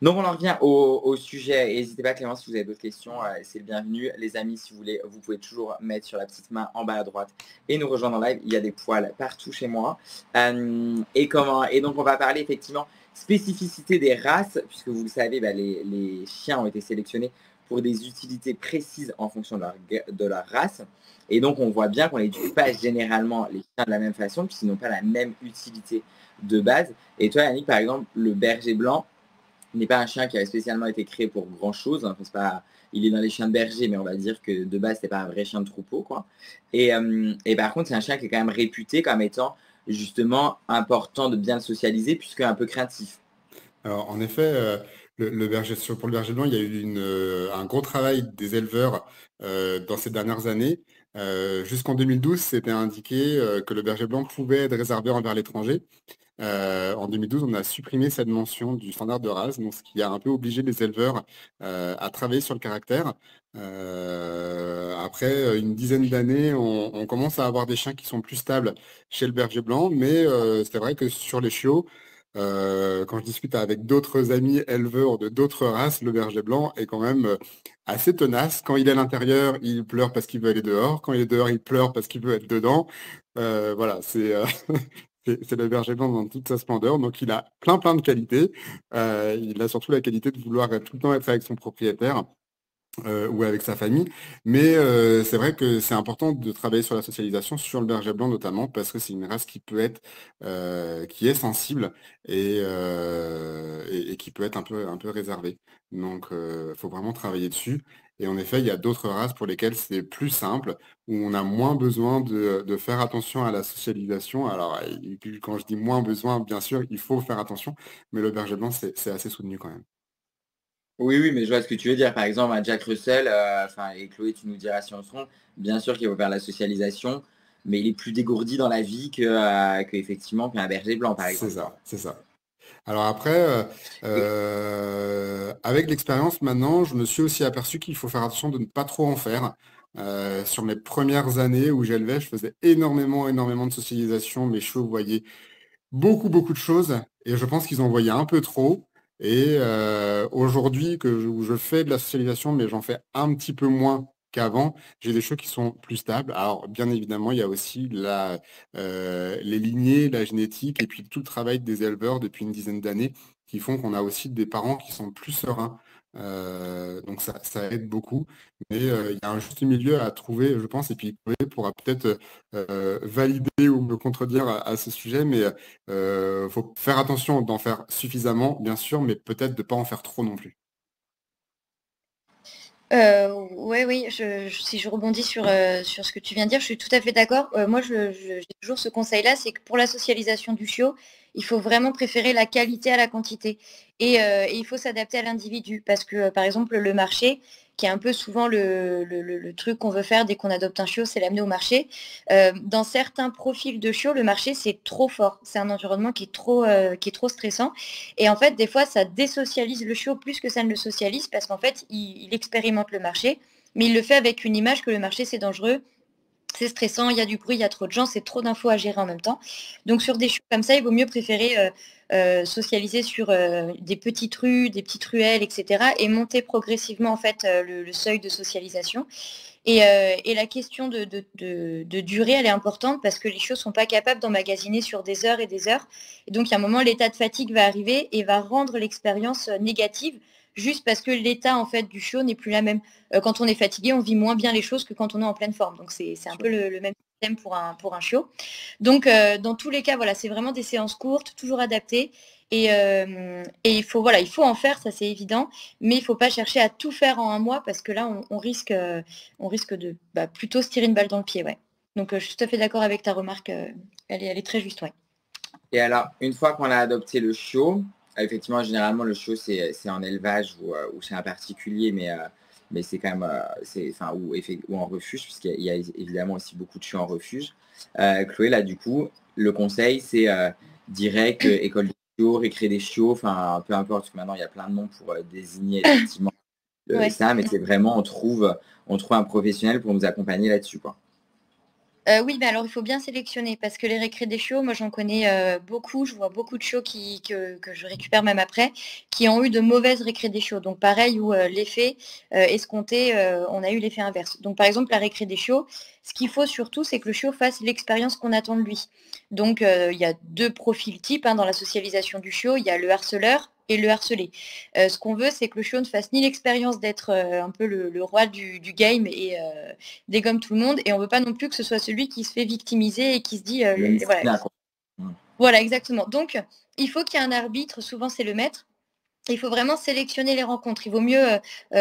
Donc on en revient au sujet. N'hésitez pas, Clémence, si vous avez d'autres questions, c'est le bienvenu. Les amis, si vous voulez, vous pouvez toujours mettre sur la petite main en bas à droite et nous rejoindre en live. Il y a des poils partout chez moi. Et donc on va parler effectivement spécificité des races, puisque vous le savez, les chiens ont été sélectionnés pour des utilités précises en fonction de leur race. Et donc on voit bien qu'on n'éduque pas généralement les chiens de la même façon, puisqu'ils n'ont pas la même utilité de base. Et toi, Yannick, par exemple, le berger blanc n'est pas un chien qui a spécialement été créé pour grand chose. Hein. Il est dans les chiens de berger, mais on va dire que de base, c'est pas un vrai chien de troupeau, quoi. Et par contre, c'est un chien qui est quand même réputé comme étant justement important de bien le socialiser, puisque un peu craintif.
Alors, en effet, pour le berger blanc, il y a eu un gros travail des éleveurs dans ces dernières années. Jusqu'en 2012, c'était indiqué que le berger blanc pouvait être réservé envers l'étranger. En 2012, on a supprimé cette mention du standard de race, donc ce qui a un peu obligé les éleveurs à travailler sur le caractère. Après une dizaine d'années, on commence à avoir des chiens qui sont plus stables chez le berger blanc, mais c'est vrai que sur les chiots, quand je discute avec d'autres amis éleveurs de d'autres races, le berger blanc est quand même assez tenace. Quand il est à l'intérieur, il pleure parce qu'il veut aller dehors. Quand il est dehors, il pleure parce qu'il veut être dedans. Voilà, c'est le berger blanc dans toute sa splendeur. Donc, il a plein de qualités. Il a surtout la qualité de vouloir tout le temps être avec son propriétaire. Ou avec sa famille. Mais c'est vrai que c'est important de travailler sur la socialisation, sur le berger blanc notamment, parce que c'est une race qui peut être, qui est sensible et qui peut être un peu réservée. Donc, il faut vraiment travailler dessus. Et en effet, il y a d'autres races pour lesquelles c'est plus simple, où on a moins besoin de faire attention à la socialisation. Alors, et puis, quand je dis moins besoin, bien sûr, il faut faire attention, mais le berger blanc, c'est assez soutenu quand même.
Oui, oui, mais je vois ce que tu veux dire. Par exemple, un Jack Russell, et Chloé, tu nous diras si on se trompe, bien sûr qu'il faut faire la socialisation, mais il est plus dégourdi dans la vie effectivement qu'un berger blanc, par
C'est
exemple,
ça,
quoi.
c'est ça. Alors après,
Et-
avec l'expérience maintenant, je me suis aussi aperçu qu'il faut faire attention de ne pas trop en faire. Sur mes premières années où j'élevais, je faisais énormément de socialisation. Mes chevaux voyaient beaucoup de choses et je pense qu'ils en voyaient un peu trop. Et aujourd'hui, où je fais de la socialisation, mais j'en fais un petit peu moins qu'avant, j'ai des chevaux qui sont plus stables. Alors, bien évidemment, il y a aussi les lignées, la génétique et puis tout le travail des éleveurs depuis une dizaine d'années qui font qu'on a aussi des parents qui sont plus sereins. Donc, ça aide beaucoup. Mais il y a un juste milieu à trouver, je pense, et puis Chloé pourra peut-être valider ou me contredire à ce sujet, mais faut faire attention d'en faire suffisamment, bien sûr, mais peut-être de ne pas en faire trop non plus.
Ouais, oui, si je rebondis sur ce que tu viens de dire, je suis tout à fait d'accord. Moi, j'ai toujours ce conseil-là, c'est que pour la socialisation du chiot, il faut vraiment préférer la qualité à la quantité. Et il faut s'adapter à l'individu. Parce que, par exemple, le marché, qui est un peu souvent le truc qu'on veut faire dès qu'on adopte un chiot, c'est l'amener au marché. Dans certains profils de chiot, le marché, c'est trop fort. C'est un environnement qui est trop stressant. Et en fait, des fois, ça désocialise le chiot plus que ça ne le socialise parce qu'en fait, il expérimente le marché, mais il le fait avec une image que le marché, c'est dangereux, c'est stressant, il y a du bruit, il y a trop de gens, c'est trop d'infos à gérer en même temps. Donc, sur des chiots comme ça, il vaut mieux préférer socialiser sur des petites rues, des petites ruelles, etc. et monter progressivement, en fait, le seuil de socialisation. Et la question de durée, elle est importante parce que les chiots ne sont pas capables d'emmagasiner sur des heures et des heures. Et donc, il y a un moment, l'état de fatigue va arriver et va rendre l'expérience négative juste parce que l'état en fait, du chiot n'est plus la même. Quand on est fatigué, on vit moins bien les choses que quand on est en pleine forme. Donc, c'est un peu le même système pour un chiot. Donc, dans tous les cas, voilà, c'est vraiment des séances courtes, toujours adaptées. Et il faut en faire, ça c'est évident, mais il ne faut pas chercher à tout faire en un mois parce que là, on risque de plutôt se tirer une balle dans le pied. Ouais. Donc, je suis tout à fait d'accord avec ta remarque. Elle est très juste. Ouais.
Et alors, une fois qu'on a adopté le chiot, effectivement, généralement, le chiot, c'est en élevage ou chez un particulier, mais c'est quand même, ou en refuge, puisqu'il y a évidemment aussi beaucoup de chiots en refuge. Chloé, là, du coup, le conseil, c'est direct, école des chiots, récré des chiots, enfin, peu importe, parce que maintenant, il y a plein de noms pour désigner effectivement
Ouais.
ça, mais c'est vraiment, on trouve un professionnel pour nous accompagner là-dessus, quoi.
Oui, mais alors il faut bien sélectionner parce que les récrés des chiots, moi j'en connais beaucoup, je vois beaucoup de chiots que je récupère même après, qui ont eu de mauvaises récrés des chiots. Donc pareil, où l'effet escompté, on a eu l'effet inverse. Donc par exemple, la récré des chiots, ce qu'il faut surtout, c'est que le chiot fasse l'expérience qu'on attend de lui. Donc il y a deux profils types dans la socialisation du chiot, il y a le harceleur et le harcelé. Ce qu'on veut, c'est que le chiot ne fasse ni l'expérience d'être un peu le roi du game et dégomme tout le monde. Et on ne veut pas non plus que ce soit celui qui se fait victimiser et qui se dit voilà. Voilà, exactement. Donc, il faut qu'il y ait un arbitre, souvent c'est le maître. Il faut vraiment sélectionner les rencontres. Il vaut mieux,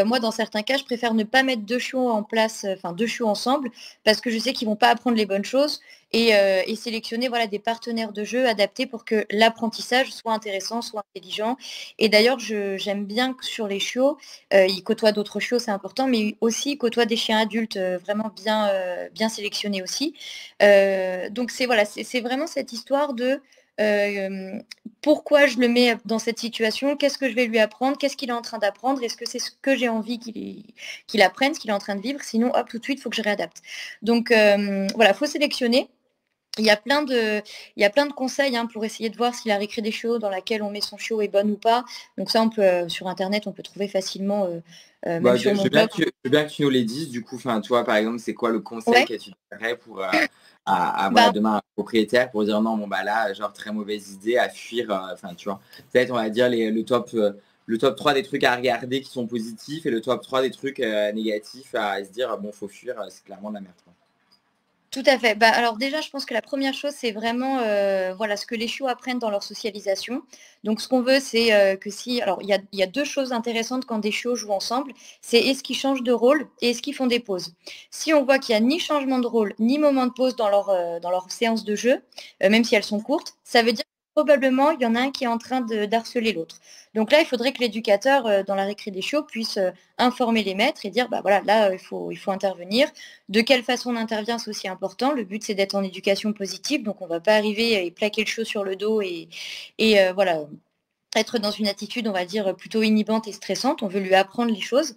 moi dans certains cas, je préfère ne pas mettre deux chiots en place, enfin deux chiots ensemble, parce que je sais qu'ils ne vont pas apprendre les bonnes choses et sélectionner voilà, des partenaires de jeu adaptés pour que l'apprentissage soit intéressant, soit intelligent. Et d'ailleurs, j'aime bien que sur les chiots, ils côtoient d'autres chiots, c'est important, mais aussi ils côtoient des chiens adultes vraiment bien sélectionnés aussi. Donc c'est vraiment cette histoire de pourquoi je le mets dans cette situation, qu'est-ce que je vais lui apprendre, qu'est-ce qu'il est en train d'apprendre, est-ce que c'est ce que j'ai envie qu'il apprenne, ce qu'il est en train de vivre, sinon hop, tout de suite, il faut que je réadapte. Donc voilà, il faut sélectionner. Il y a plein de conseils pour essayer de voir si la récré des chiots dans laquelle on met son chiot est bonne ou pas. Donc ça, on peut, sur Internet, on peut trouver facilement, même
Bah,
sur
je
mon
veux bien
blog.
que je veux bien que tu nous les dises, du coup, enfin, tu vois, par exemple, c'est quoi le conseil
Ouais,
que tu donnerais pour, voilà,
bah,
demain, un propriétaire pour dire non, bon, bah là, genre, très mauvaise idée à fuir, enfin, tu vois. Peut-être, on va dire, le top 3 des trucs à regarder qui sont positifs et le top 3 des trucs négatifs à se dire, bon, faut fuir, c'est clairement de la merde, quoi.
tout à fait. Bah, alors déjà, je pense que la première chose, c'est vraiment voilà, ce que les chiots apprennent dans leur socialisation. Donc, ce qu'on veut, c'est que si... Alors, il y a deux choses intéressantes quand des chiots jouent ensemble. C'est est-ce qu'ils changent de rôle et est-ce qu'ils font des pauses. Si on voit qu'il n'y a ni changement de rôle, ni moment de pause dans leur séance de jeu, même si elles sont courtes, ça veut dire que probablement, il y en a un qui est en train d'harceler l'autre. Donc là, il faudrait que l'éducateur, dans la récré des chiots, puisse informer les maîtres et dire, bah voilà, là, il faut intervenir. De quelle façon on intervient, c'est aussi important. Le but, c'est d'être en éducation positive. Donc, on ne va pas arriver et plaquer le chiot sur le dos et voilà, être dans une attitude, on va dire, plutôt inhibante et stressante. On veut lui apprendre les choses.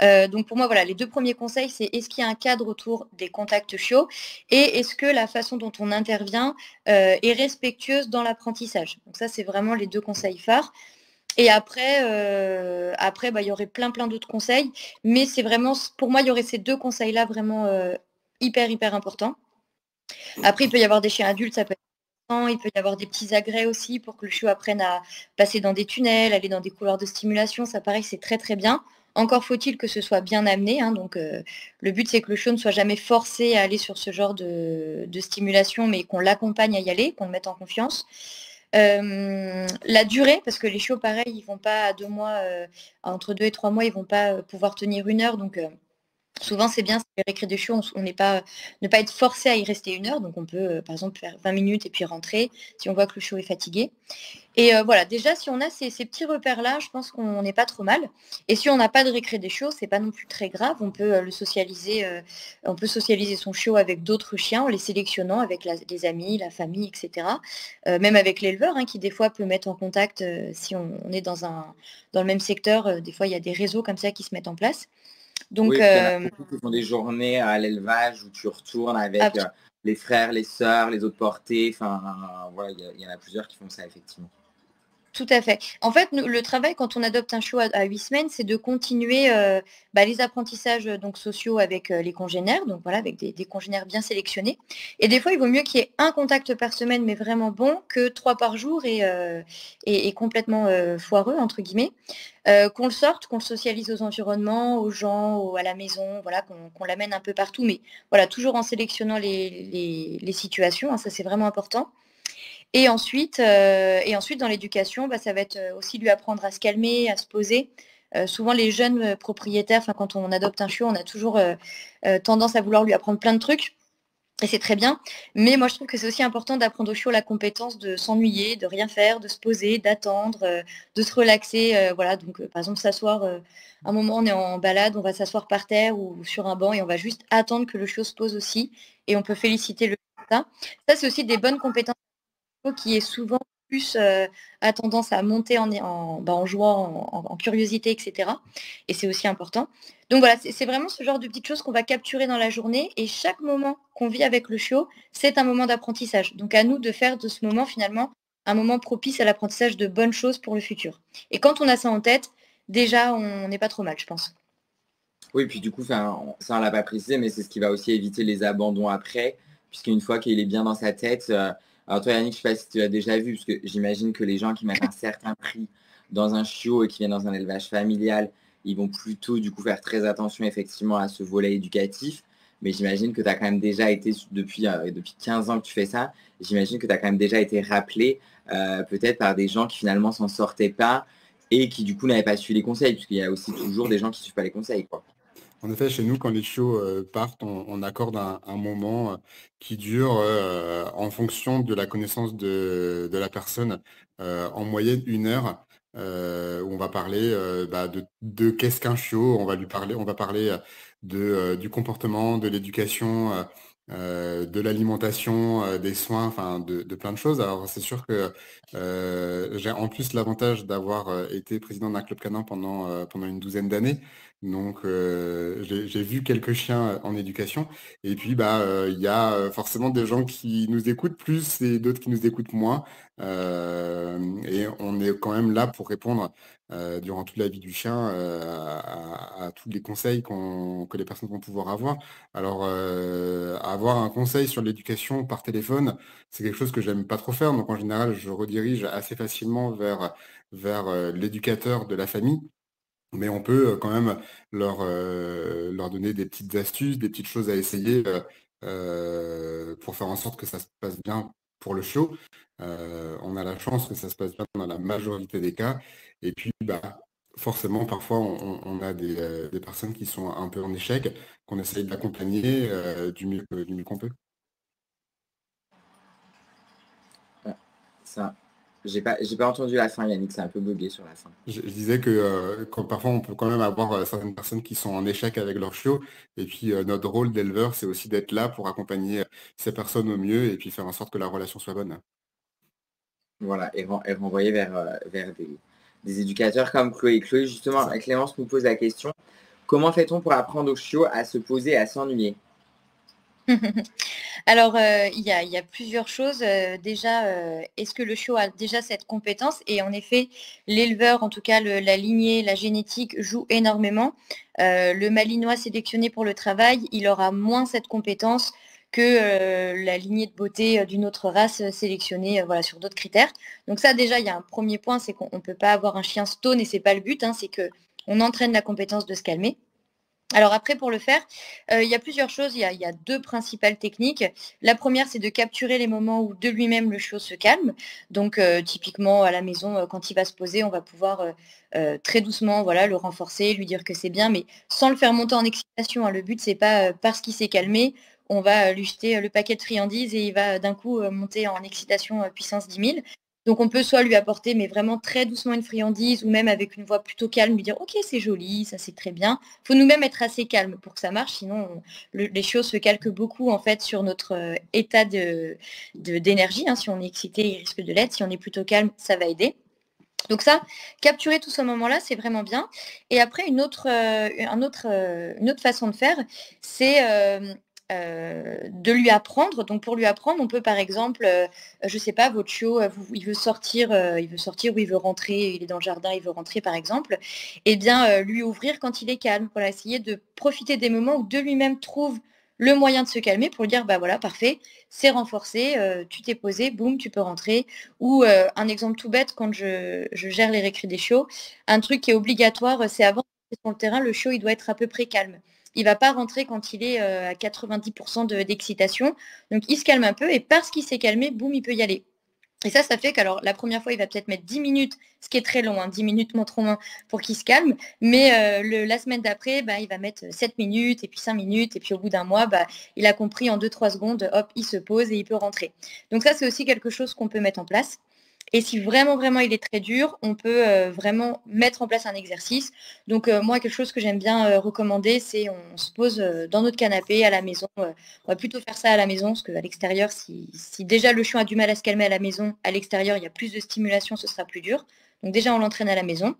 Donc, pour moi, voilà, les deux premiers conseils, c'est est-ce qu'il y a un cadre autour des contacts chiots et est-ce que la façon dont on intervient est respectueuse dans l'apprentissage. Donc, ça, c'est vraiment les deux conseils phares. Et après, bah, il y aurait plein d'autres conseils. Mais c'est vraiment, pour moi, il y aurait ces deux conseils-là vraiment hyper importants. Après, il peut y avoir des chiens adultes, ça peut être intéressant. Il peut y avoir des petits agrès aussi pour que le chiot apprenne à passer dans des tunnels, aller dans des couloirs de stimulation. Ça, pareil, c'est très bien. Encore faut-il que ce soit bien amené. Donc, le but, c'est que le chiot ne soit jamais forcé à aller sur ce genre de stimulation, mais qu'on l'accompagne à y aller, qu'on le mette en confiance. La durée, parce que les chiots, pareil, ils vont pas à 2 mois, entre 2 et 3 mois, ils vont pas pouvoir tenir 1 heure. Donc, souvent, c'est bien, si les récré des chiots, on n'est pas, ne pas être forcé à y rester 1 heure. Donc, on peut, par exemple, faire 20 minutes et puis rentrer si on voit que le chiot est fatigué. Et voilà, déjà, si on a ces petits repères-là, je pense qu'on n'est pas trop mal. Et si on n'a pas de récré des chiots, c'est pas non plus très grave. On peut le socialiser, on peut socialiser son chiot avec d'autres chiens en les sélectionnant avec les amis, la famille, etc. Même avec l'éleveur, qui des fois peut mettre en contact si on est dans le même secteur. Des fois, il y a des réseaux comme ça qui se mettent en place. Donc,
Oui, puis il y en a beaucoup qui font des journées à l'élevage où tu retournes avec les frères, les sœurs, les autres portées. Enfin, voilà, il y en a plusieurs qui font ça, effectivement.
tout à fait. En fait, le travail, quand on adopte un chiot à 8 semaines, c'est de continuer les apprentissages donc, sociaux avec les congénères, donc voilà, avec des congénères bien sélectionnés. Et des fois, il vaut mieux qu'il y ait un contact par semaine, mais vraiment bon, que 3 par jour et complètement foireux, entre guillemets. Qu'on le sorte, qu'on le socialise aux environnements, aux gens, à la maison, voilà, qu'on l'amène un peu partout, mais voilà, toujours en sélectionnant les situations, ça c'est vraiment important. Et ensuite, dans l'éducation, ça va être aussi lui apprendre à se calmer, à se poser. Souvent, les jeunes propriétaires, quand on adopte un chiot, on a toujours tendance à vouloir lui apprendre plein de trucs. Et c'est très bien. Mais moi, je trouve que c'est aussi important d'apprendre au chiot la compétence de s'ennuyer, de rien faire, de se poser, d'attendre, de se relaxer. Voilà, donc, par exemple, s'asseoir. Un moment, on est en balade, on va s'asseoir par terre ou sur un banc et on va juste attendre que le chiot se pose aussi. Et on peut féliciter le chiot pour ça. Ça, c'est aussi des bonnes compétences qui est souvent plus a tendance à monter en jouant, en curiosité, etc. Et c'est aussi important. Donc voilà, c'est vraiment ce genre de petites choses qu'on va capturer dans la journée. Et chaque moment qu'on vit avec le chiot, c'est un moment d'apprentissage. Donc à nous de faire de ce moment finalement un moment propice à l'apprentissage de bonnes choses pour le futur. Et quand on a ça en tête, déjà, on n'est pas trop mal, je pense.
Oui, puis du coup, ça, on l'a pas précisé, mais c'est ce qui va aussi éviter les abandons après, puisqu'une fois qu'il est bien dans sa tête. Alors toi, Yannick, je sais pas si tu as déjà vu, parce que j'imagine que les gens qui mettent un certain prix dans un chiot et qui viennent dans un élevage familial, ils vont plutôt du coup faire très attention effectivement à ce volet éducatif. Mais j'imagine que tu as quand même déjà été, depuis 15 ans que tu fais ça, j'imagine que tu as quand même déjà été rappelé peut-être par des gens qui finalement s'en sortaient pas et qui du coup n'avaient pas suivi les conseils, puisqu'il y a aussi toujours des gens qui ne suivent pas les conseils, quoi.
En effet, chez nous, quand les chiots partent, on accorde un moment qui dure en fonction de la connaissance de la personne, en moyenne 1 heure, où on va parler de qu'est-ce qu'un chiot, on va parler du comportement, de l'éducation, de l'alimentation, des soins, enfin de plein de choses. Alors c'est sûr que j'ai en plus l'avantage d'avoir été président d'un club canin pendant une douzaine d'années. Donc, j'ai vu quelques chiens en éducation. Et puis, il y a forcément des gens qui nous écoutent plus et d'autres qui nous écoutent moins. Et on est quand même là pour répondre durant toute la vie du chien à tous les conseils que les personnes vont pouvoir avoir. Alors, avoir un conseil sur l'éducation par téléphone, c'est quelque chose que j'aime pas trop faire. Donc, en général, je redirige assez facilement vers l'éducateur de la famille. Mais on peut quand même leur donner des petites astuces, des petites choses à essayer pour faire en sorte que ça se passe bien pour le chiot. On a la chance que ça se passe bien dans la majorité des cas. Et puis, forcément, parfois, on a des personnes qui sont un peu en échec, qu'on essaye d'accompagner du mieux qu'on peut.
Ça, j'ai pas entendu la fin, Yannick, c'est un peu bugué sur la fin.
Je disais que parfois on peut quand même avoir certaines personnes qui sont en échec avec leur chiot. Et puis notre rôle d'éleveur, c'est aussi d'être là pour accompagner ces personnes au mieux et puis faire en sorte que la relation soit bonne.
Voilà, et renvoyer vers des éducateurs comme Chloé. Chloé, justement, Clémence nous pose la question, comment fait-on pour apprendre au chiot à se poser et à s'ennuyer?
Alors, il y a plusieurs choses. Déjà, est-ce que le chiot a déjà cette compétence? Et en effet, l'éleveur, en tout cas la lignée, la génétique joue énormément. Le Malinois sélectionné pour le travail, il aura moins cette compétence que la lignée de beauté d'une autre race sélectionnée voilà, sur d'autres critères. Donc ça, déjà, il y a un premier point, c'est qu'on ne peut pas avoir un chien stone et c'est pas le but, hein, c'est qu'on entraîne la compétence de se calmer. Alors après, pour le faire, il y a plusieurs choses. Il y a 2 principales techniques. La première, c'est de capturer les moments où de lui-même le chiot se calme. Donc typiquement à la maison, quand il va se poser, on va pouvoir très doucement voilà, le renforcer, lui dire que c'est bien, mais sans le faire monter en excitation, hein. Le but, c'est pas parce qu'il s'est calmé, on va lui jeter le paquet de friandises et il va d'un coup monter en excitation puissance 10 000. Donc on peut soit lui apporter, mais vraiment très doucement une friandise, ou même avec une voix plutôt calme, lui dire « Ok, c'est joli, ça c'est très bien ». Il faut nous-mêmes être assez calme pour que ça marche, sinon les choses se calquent beaucoup en fait sur notre état d'énergie. Hein. Si on est excité, il risque de l'être. Si on est plutôt calme, ça va aider. Donc ça, capturer tout ce moment-là, c'est vraiment bien. Et après, une autre façon de faire, c'est de lui apprendre. Donc pour lui apprendre, on peut par exemple, je ne sais pas, votre chiot, il veut sortir ou il veut rentrer, il est dans le jardin, il veut rentrer par exemple, et bien lui ouvrir quand il est calme. Voilà, essayer de profiter des moments où de lui-même trouve le moyen de se calmer pour lui dire, bah voilà, parfait, c'est renforcé, tu t'es posé, boum, tu peux rentrer. Ou un exemple tout bête, quand je gère les récrés des chiots, un truc qui est obligatoire, c'est avant d'entrer sur le terrain, le chiot, il doit être à peu près calme. Il ne va pas rentrer quand il est à 90% d'excitation. Donc, il se calme un peu et parce qu'il s'est calmé, boum, il peut y aller. Et ça fait qu'alors, la première fois, il va peut-être mettre 10 minutes, ce qui est très long, hein, 10 minutes montrons pour qu'il se calme. Mais la semaine d'après, il va mettre 7 minutes, et puis 5 minutes, et puis au bout d'un mois, il a compris en 2-3 secondes, hop, il se pose et il peut rentrer. Donc ça, c'est aussi quelque chose qu'on peut mettre en place. Et si vraiment, vraiment, il est très dur, on peut vraiment mettre en place un exercice. Donc moi, quelque chose que j'aime bien recommander, c'est on se pose dans notre canapé à la maison. On va plutôt faire ça à la maison, parce qu'à l'extérieur, si déjà le chien a du mal à se calmer à la maison, à l'extérieur, il y a plus de stimulation, ce sera plus dur. Donc déjà, on l'entraîne à la maison.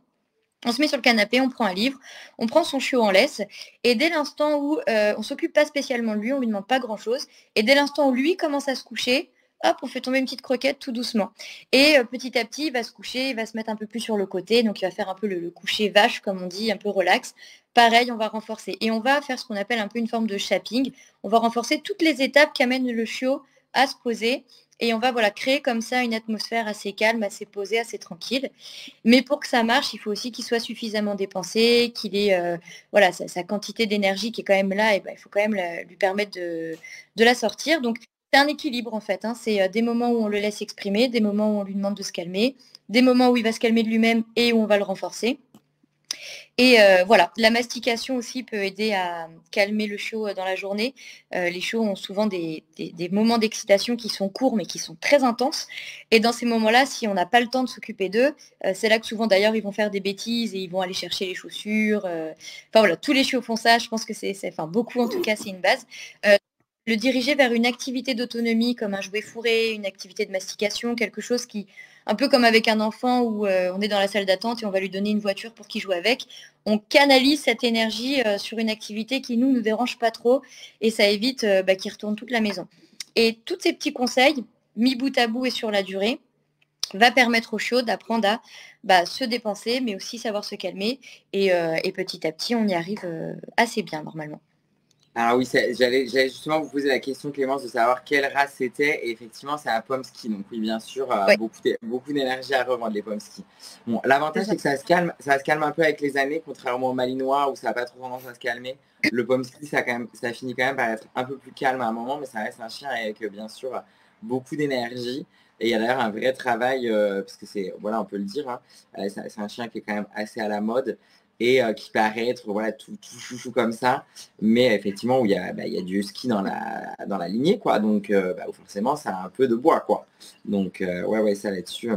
On se met sur le canapé, on prend un livre, on prend son chiot en laisse, et dès l'instant où on ne s'occupe pas spécialement de lui, on ne lui demande pas grand-chose, et dès l'instant où lui commence à se coucher, hop, on fait tomber une petite croquette tout doucement. Et petit à petit, il va se coucher, il va se mettre un peu plus sur le côté, donc il va faire un peu le coucher vache, comme on dit, un peu relax. Pareil, on va renforcer. Et on va faire ce qu'on appelle un peu une forme de shapping. On va renforcer toutes les étapes qu'amène le chiot à se poser. Et on va créer comme ça une atmosphère assez calme, assez posée, assez tranquille. Mais pour que ça marche, il faut aussi qu'il soit suffisamment dépensé, qu'il ait sa quantité d'énergie qui est quand même là, et il faut quand même lui permettre de la sortir. Donc c'est un équilibre en fait. Hein. C'est des moments où on le laisse exprimer, des moments où on lui demande de se calmer, des moments où il va se calmer de lui-même et où on va le renforcer. Et voilà, la mastication aussi peut aider à calmer le chiot dans la journée. Les chiots ont souvent des moments d'excitation qui sont courts mais qui sont très intenses. Et dans ces moments-là, si on n'a pas le temps de s'occuper d'eux, c'est là que souvent d'ailleurs ils vont faire des bêtises et ils vont aller chercher les chaussures. Enfin voilà, tous les chiots font ça. Je pense que beaucoup en tout cas, c'est une base. Le diriger vers une activité d'autonomie comme un jouet fourré, une activité de mastication, quelque chose qui un peu comme avec un enfant où on est dans la salle d'attente et on va lui donner une voiture pour qu'il joue avec. On canalise cette énergie sur une activité qui nous dérange pas trop et ça évite qu'il retourne toute la maison. Et tous ces petits conseils, mis bout à bout et sur la durée, va permettre au chiot d'apprendre à se dépenser, mais aussi savoir se calmer. Et petit à petit, on y arrive assez bien normalement.
Alors oui, j'allais justement vous poser la question, Clémence, de savoir quelle race c'était. Et effectivement, c'est un pomsky. Donc oui, bien sûr, beaucoup d'énergie à revendre les pomsky. Bon, l'avantage, c'est que ça se calme un peu avec les années, contrairement au malinois où ça n'a pas trop tendance à se calmer. Le pomsky, ça finit quand même par être un peu plus calme à un moment, mais ça reste un chien avec bien sûr beaucoup d'énergie. Et il y a d'ailleurs un vrai travail, parce que c'est, voilà, on peut le dire, hein, c'est un chien qui est quand même assez à la mode et qui paraît être tout chouchou comme ça, mais effectivement où il y a du husky dans la lignée, quoi, donc forcément ça a un peu de bois, quoi. Donc ouais, ça là-dessus,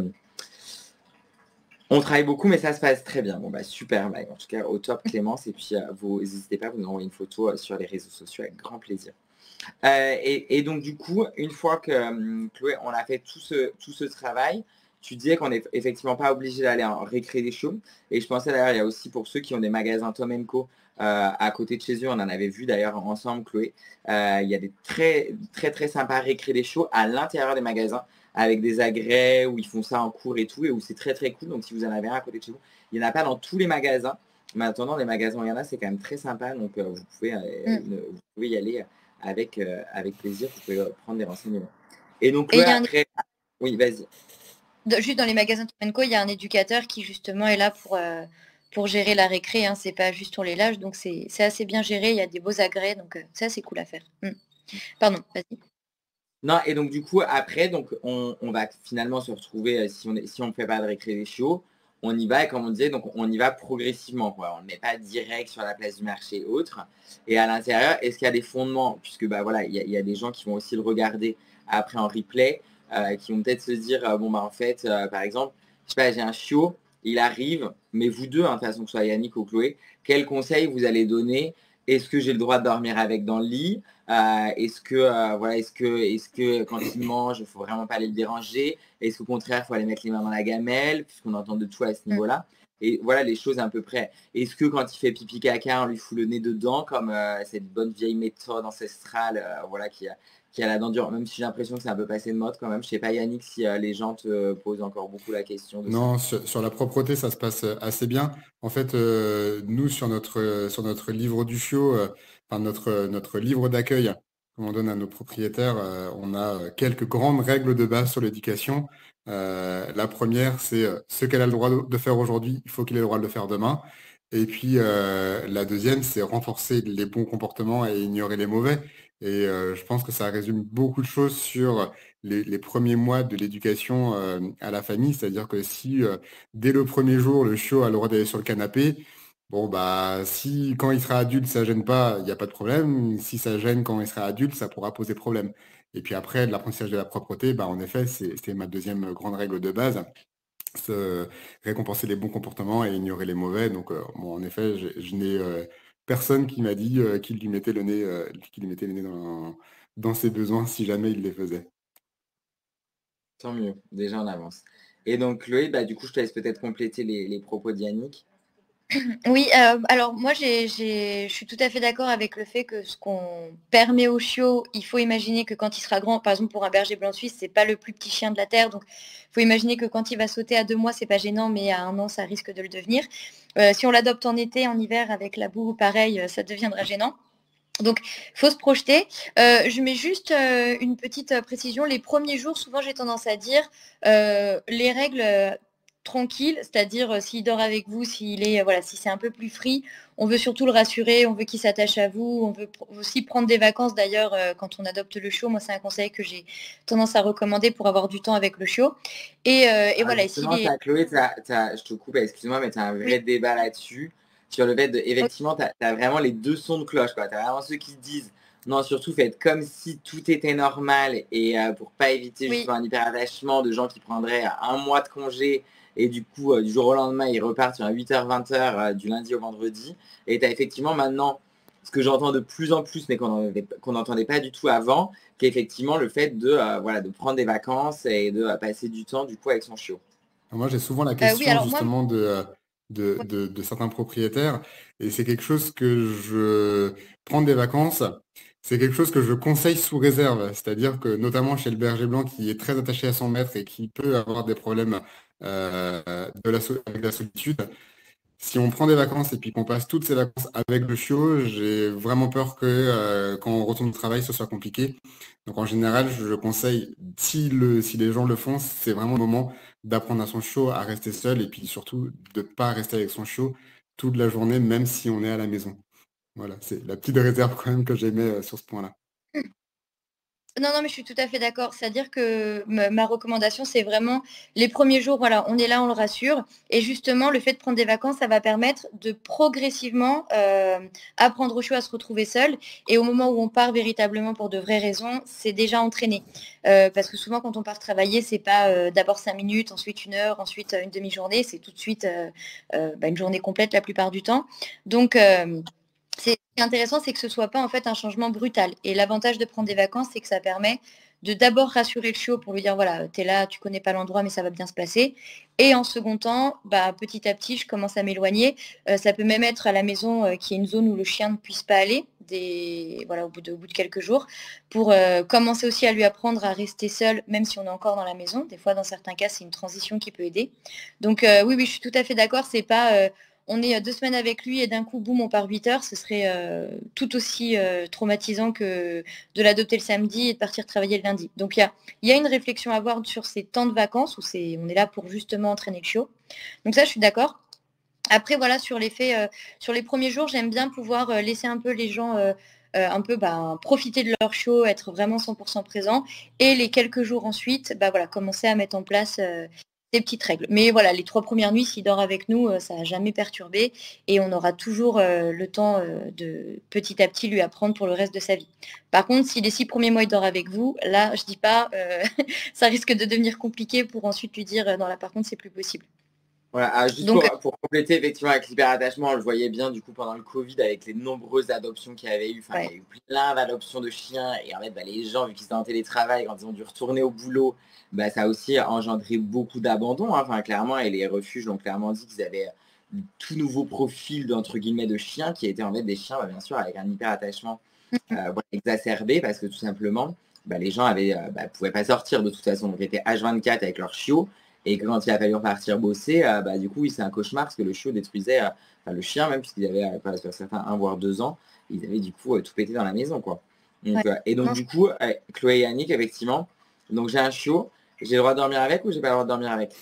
on travaille beaucoup, mais ça se passe très bien. Bon super, en tout cas au top Clémence, et puis vous n'hésitez pas à vous envoyer une photo sur les réseaux sociaux avec grand plaisir. Et donc du coup, une fois que Chloé, on a fait tout ce travail, tu disais qu'on n'est effectivement pas obligé d'aller en récréer des chiots. Et je pensais d'ailleurs, il y a aussi pour ceux qui ont des magasins Tom & Co à côté de chez eux, on en avait vu d'ailleurs ensemble, Chloé. Il y a des très très très sympas récréer des chiots à l'intérieur des magasins avec des agrès où ils font ça en cours et tout, et où c'est très très cool. Donc si vous en avez un à côté de chez vous, il n'y en a pas dans tous les magasins. Mais en attendant, les magasins où il y en a, c'est quand même très sympa. Donc vous pouvez y aller avec plaisir, vous pouvez prendre des renseignements. Et donc Chloé, après... Oui, vas-y.
Juste dans les magasins Tom & Co, il y a un éducateur qui justement est là pour gérer la récré, hein. C'est pas juste on les lâche, donc c'est assez bien géré, il y a des beaux agrès, donc c'est assez cool à faire. Pardon, vas-y.
Non, et donc du coup, après, donc, on va finalement se retrouver, si on ne fait pas de récré des chiots, on y va, et comme on disait, donc on y va progressivement, quoi. On ne met pas direct sur la place du marché et autres. Et à l'intérieur, est-ce qu'il y a des fondements, puisque voilà, il y a des gens qui vont aussi le regarder après en replay, qui vont peut-être se dire, en fait, par exemple, je sais pas, j'ai un chiot, il arrive, mais vous deux, hein, de toute façon, que ce soit Yannick ou Chloé, quels conseils vous allez donner? Est-ce que j'ai le droit de dormir avec dans le lit? Est-ce que quand il mange, il ne faut vraiment pas aller le déranger? Est-ce qu'au contraire, il faut aller mettre les mains dans la gamelle, puisqu'on entend de tout à ce niveau-là? Et voilà les choses à peu près. Est-ce que quand il fait pipi caca, on lui fout le nez dedans, comme cette bonne vieille méthode ancestrale qui a la dent dure, même si j'ai l'impression que c'est un peu passé de mode quand même. Je sais pas Yannick si les gens te posent encore beaucoup la question de
Non,
ça.
sur la propreté, ça se passe assez bien. En fait, nous, sur notre livre du chiot, notre livre d'accueil qu'on donne à nos propriétaires, on a quelques grandes règles de base sur l'éducation. La première, c'est ce qu'elle a le droit de faire aujourd'hui, il faut qu'il ait le droit de le faire demain. Et puis, la deuxième, c'est renforcer les bons comportements et ignorer les mauvais. Et je pense que ça résume beaucoup de choses sur les premiers mois de l'éducation à la famille, c'est-à-dire que si dès le premier jour, le chiot a le droit d'aller sur le canapé, bon, bah, si quand il sera adulte, ça gêne pas, il n'y a pas de problème. Si ça gêne quand il sera adulte, ça pourra poser problème. Et puis après, l'apprentissage de la propreté, bah, en effet, c'est ma deuxième grande règle de base. Récompenser les bons comportements et ignorer les mauvais. Donc, en effet, je n'ai personne qui m'a dit qu'il lui mettait le nez dans ses besoins si jamais il les faisait.
Tant mieux, déjà en avance. Et donc Chloé, du coup, je te laisse peut-être compléter les propos de Yannick.
Oui, alors moi je suis tout à fait d'accord avec le fait que ce qu'on permet au chiot, il faut imaginer que quand il sera grand, par exemple pour un berger blanc suisse, c'est pas le plus petit chien de la terre, donc il faut imaginer que quand il va sauter à 2 mois, c'est pas gênant, mais à 1 an, ça risque de le devenir. Si on l'adopte en été, en hiver, avec la boue, pareil, ça deviendra gênant. Donc, il faut se projeter. Je mets juste une petite précision. Les premiers jours, souvent, j'ai tendance à dire les règles tranquilles, c'est-à-dire s'il dort avec vous, si c'est un peu plus free, on veut surtout le rassurer, on veut qu'il s'attache à vous, on veut aussi prendre des vacances. D'ailleurs, quand on adopte le chiot, moi, c'est un conseil que j'ai tendance à recommander pour avoir du temps avec le chiot. Et voilà.
Justement, Chloé, je te coupe, excuse-moi, mais tu as un vrai débat là-dessus. Sur le fait de, effectivement, tu as vraiment les deux sons de cloche, quoi. Tu as vraiment ceux qui disent, non, surtout faites comme si tout était normal et pour pas éviter justement un hyper-attachement de gens qui prendraient 1 mois de congé et du coup, du jour au lendemain, ils repartent sur un 8h, 20h du lundi au vendredi. Et tu as effectivement maintenant ce que j'entends de plus en plus, mais qu'on n'entendait pas du tout avant, qu'effectivement le fait de prendre des vacances et de passer du temps du coup avec son chiot.
Moi, j'ai souvent la
Oui,
question
alors moi,
justement
ouais.
de certains propriétaires, et c'est quelque chose que je prendre des vacances, c'est quelque chose que je conseille sous réserve. C'est-à-dire que notamment chez le berger blanc qui est très attaché à son maître et qui peut avoir des problèmes avec la solitude, si on prend des vacances et puis qu'on passe toutes ces vacances avec le chiot, j'ai vraiment peur que quand on retourne au travail, ce soit compliqué. Donc en général, je conseille, si les gens le font, c'est vraiment le moment d'apprendre à son chiot à rester seul et puis surtout de ne pas rester avec son chiot toute la journée, même si on est à la maison. Voilà, c'est la petite réserve quand même que j'aimais sur ce point-là.
Non, non, mais je suis tout à fait d'accord. C'est-à-dire que ma recommandation, c'est vraiment les premiers jours, voilà, on est là, on le rassure. Et justement, le fait de prendre des vacances, ça va permettre de progressivement apprendre au chiot à se retrouver seul. Et au moment où on part véritablement pour de vraies raisons, c'est déjà entraîné. Parce que souvent, quand on part travailler, c'est pas d'abord 5 minutes, ensuite 1 heure, ensuite une demi-journée. C'est tout de suite une journée complète la plupart du temps. Donc, ce qui est intéressant, c'est que ce ne soit pas en fait un changement brutal. Et l'avantage de prendre des vacances, c'est que ça permet de d'abord rassurer le chiot pour lui dire, voilà, tu es là, tu connais pas l'endroit, mais ça va bien se passer. Et en second temps, petit à petit, je commence à m'éloigner. Ça peut même être à la maison qu'il y ait une zone où le chien ne puisse pas aller, au bout de quelques jours, pour commencer aussi à lui apprendre à rester seul, même si on est encore dans la maison. Des fois, dans certains cas, c'est une transition qui peut aider. Donc oui, oui, je suis tout à fait d'accord. C'est pas on est 2 semaines avec lui et d'un coup, boum, on part 8 heures. Ce serait tout aussi traumatisant que de l'adopter le samedi et de partir travailler le lundi. Donc, il y a une réflexion à avoir sur ces temps de vacances où on est là pour justement entraîner le chiot. Donc ça, je suis d'accord. Après, voilà, sur les premiers jours, j'aime bien pouvoir laisser un peu les gens profiter de leur chiot, être vraiment 100% présents. Et les quelques jours ensuite, voilà, commencer à mettre en place des petites règles. Mais voilà, les 3 premières nuits, s'il dort avec nous, ça n'a jamais perturbé. Et on aura toujours le temps de petit à petit lui apprendre pour le reste de sa vie. Par contre, si les 6 premiers mois, il dort avec vous, là, je dis pas, ça risque de devenir compliqué pour ensuite lui dire, non, là, par contre, c'est plus possible.
Voilà, juste
Donc,
pour compléter, effectivement, avec l'hyperattachement, on le voyait bien du coup pendant le Covid avec les nombreuses adoptions qu'il y avait eu. Enfin, il y a eu plein d'adoptions de chiens et en fait, les gens, vu qu'ils étaient en télétravail, quand ils ont dû retourner au boulot, ça a aussi engendré beaucoup d'abandon. Enfin, clairement, et les refuges l'ont clairement dit qu'ils avaient tout nouveau profil entre guillemets de chiens qui étaient en fait des chiens, bien sûr, avec un hyperattachement exacerbé parce que tout simplement, les gens pouvaient pas sortir de toute façon. Donc, ils étaient H24 avec leurs chiots. Et quand il a fallu repartir bosser, du coup, c'est un cauchemar parce que le chiot détruisait, le chien même, puisqu'ils avaient certains 1 voire 2 ans, ils avaient du coup tout pété dans la maison, quoi. Donc, et donc du coup, Chloé et Yannick, effectivement, donc j'ai un chiot, j'ai le droit de dormir avec ou j'ai pas le droit de dormir avec?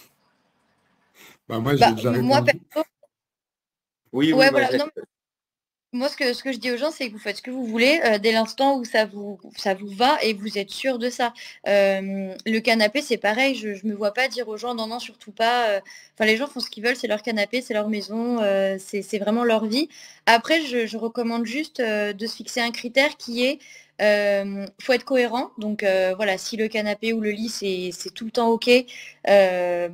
Moi, j'ai déjà
moi,
répondu.
Oui,
ouais,
moi,
voilà. Non, moi, ce que je dis aux gens, c'est que vous faites ce que vous voulez dès l'instant où ça vous va et vous êtes sûr de ça. Le canapé, c'est pareil. Je ne me vois pas dire aux gens non, non, surtout pas. Enfin, les gens font ce qu'ils veulent, c'est leur canapé, c'est leur maison, c'est vraiment leur vie. Après, je recommande juste de se fixer un critère qui est faut être cohérent. Donc voilà, si le canapé ou le lit, c'est tout le temps OK, ça
ouais,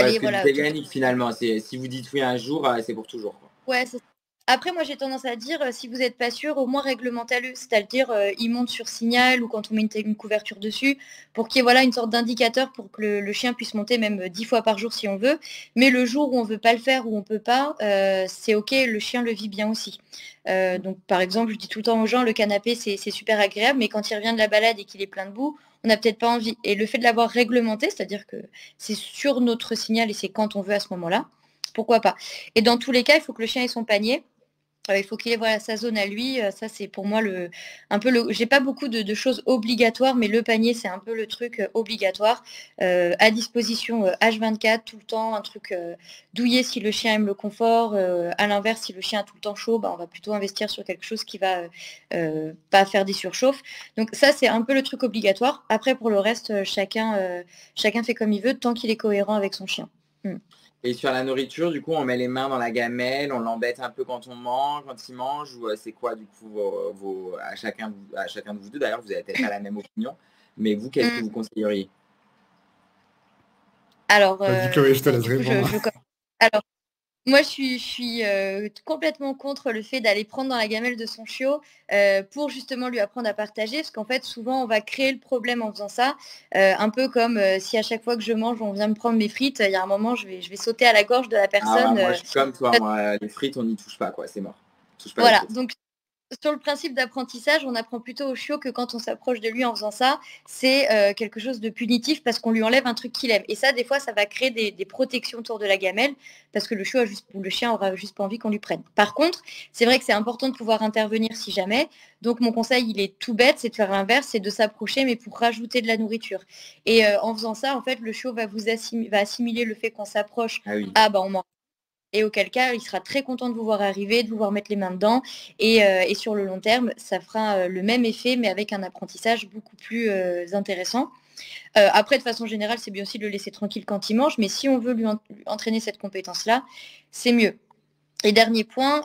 l'est,
ce que
voilà.
disait Yannick finalement, c'est si vous dites oui un jour, c'est pour toujours, quoi.
Ouais, c'est ça. Après, moi, j'ai tendance à dire, si vous n'êêtes pas sûr, au moins réglementez-le. C'est-à-dire, il monte sur signal ou quand on met une couverture dessus, pour qu'il y ait voilà, une sorte d'indicateur pour que le chien puisse monter même 10 fois par jour si on veut. Mais le jour où on ne veut pas le faire, où on ne peut pas, c'est OK, le chien le vit bien aussi. Donc, par exemple, je dis tout le temps aux gens, le canapé, c'est super agréable, mais quand il revient de la balade et qu'il est plein de boue, on n'a peut-être pas envie. Et le fait de l'avoir réglementé, c'est-à-dire que c'est sur notre signal et c'est quand on veut à ce moment-là, pourquoi pas. Et dans tous les cas, il faut que le chien ait son panier. Il faut qu'il ait voilà, sa zone à lui. Ça, c'est pour moi j'ai pas beaucoup de choses obligatoires, mais le panier, c'est un peu le truc obligatoire. À disposition H24 tout le temps, un truc douillet si le chien aime le confort. À l'inverse, si le chien a tout le temps chaud, on va plutôt investir sur quelque chose qui va pas faire des surchauffes. Donc ça, c'est un peu le truc obligatoire. Après, pour le reste, chacun fait comme il veut, tant qu'il est cohérent avec son chien.
Et sur la nourriture, du coup, on met les mains dans la gamelle, on l'embête un peu quand il mange, ou c'est quoi, du coup, à chacun de vous deux, d'ailleurs, vous n'avez peut-être pas la même opinion, mais vous, qu'est-ce que vous conseilleriez?
Alors,
Vas-y, Chloé, je te laisse
du coup,
répondre.
alors, Moi, je suis complètement contre le fait d'aller prendre dans la gamelle de son chiot pour justement lui apprendre à partager, parce qu'en fait, souvent, on va créer le problème en faisant ça. Un peu comme si à chaque fois que je mange, on vient me prendre mes frites, il y a un moment, je vais sauter à la gorge de la
Ah ouais,
personne.
moi, je suis comme toi. Moi, les frites, on n'y touche pas, quoi. C'est mort. On touche pas les
Voilà,
frites.
donc sur le principe d'apprentissage, on apprend plutôt au chiot que quand on s'approche de lui en faisant ça, c'est quelque chose de punitif parce qu'on lui enlève un truc qu'il aime. Et ça, des fois, ça va créer des protections autour de la gamelle parce que le chiot ou le chien aura juste pas envie qu'on lui prenne. Par contre, c'est vrai que c'est important de pouvoir intervenir si jamais. Donc, mon conseil, il est tout bête, c'est de faire l'inverse, c'est de s'approcher, mais pour rajouter de la nourriture. Et en faisant ça, en fait, le chiot va va assimiler le fait qu'on s'approche.
Ah oui.
Ah bah on mange. Et auquel cas, il sera très content de vous voir arriver, de vous voir mettre les mains dedans. Et sur le long terme, ça fera le même effet, mais avec un apprentissage beaucoup plus intéressant. Après, de façon générale, c'est bien aussi de le laisser tranquille quand il mange, mais si on veut lui entraîner cette compétence-là, c'est mieux. Et dernier point,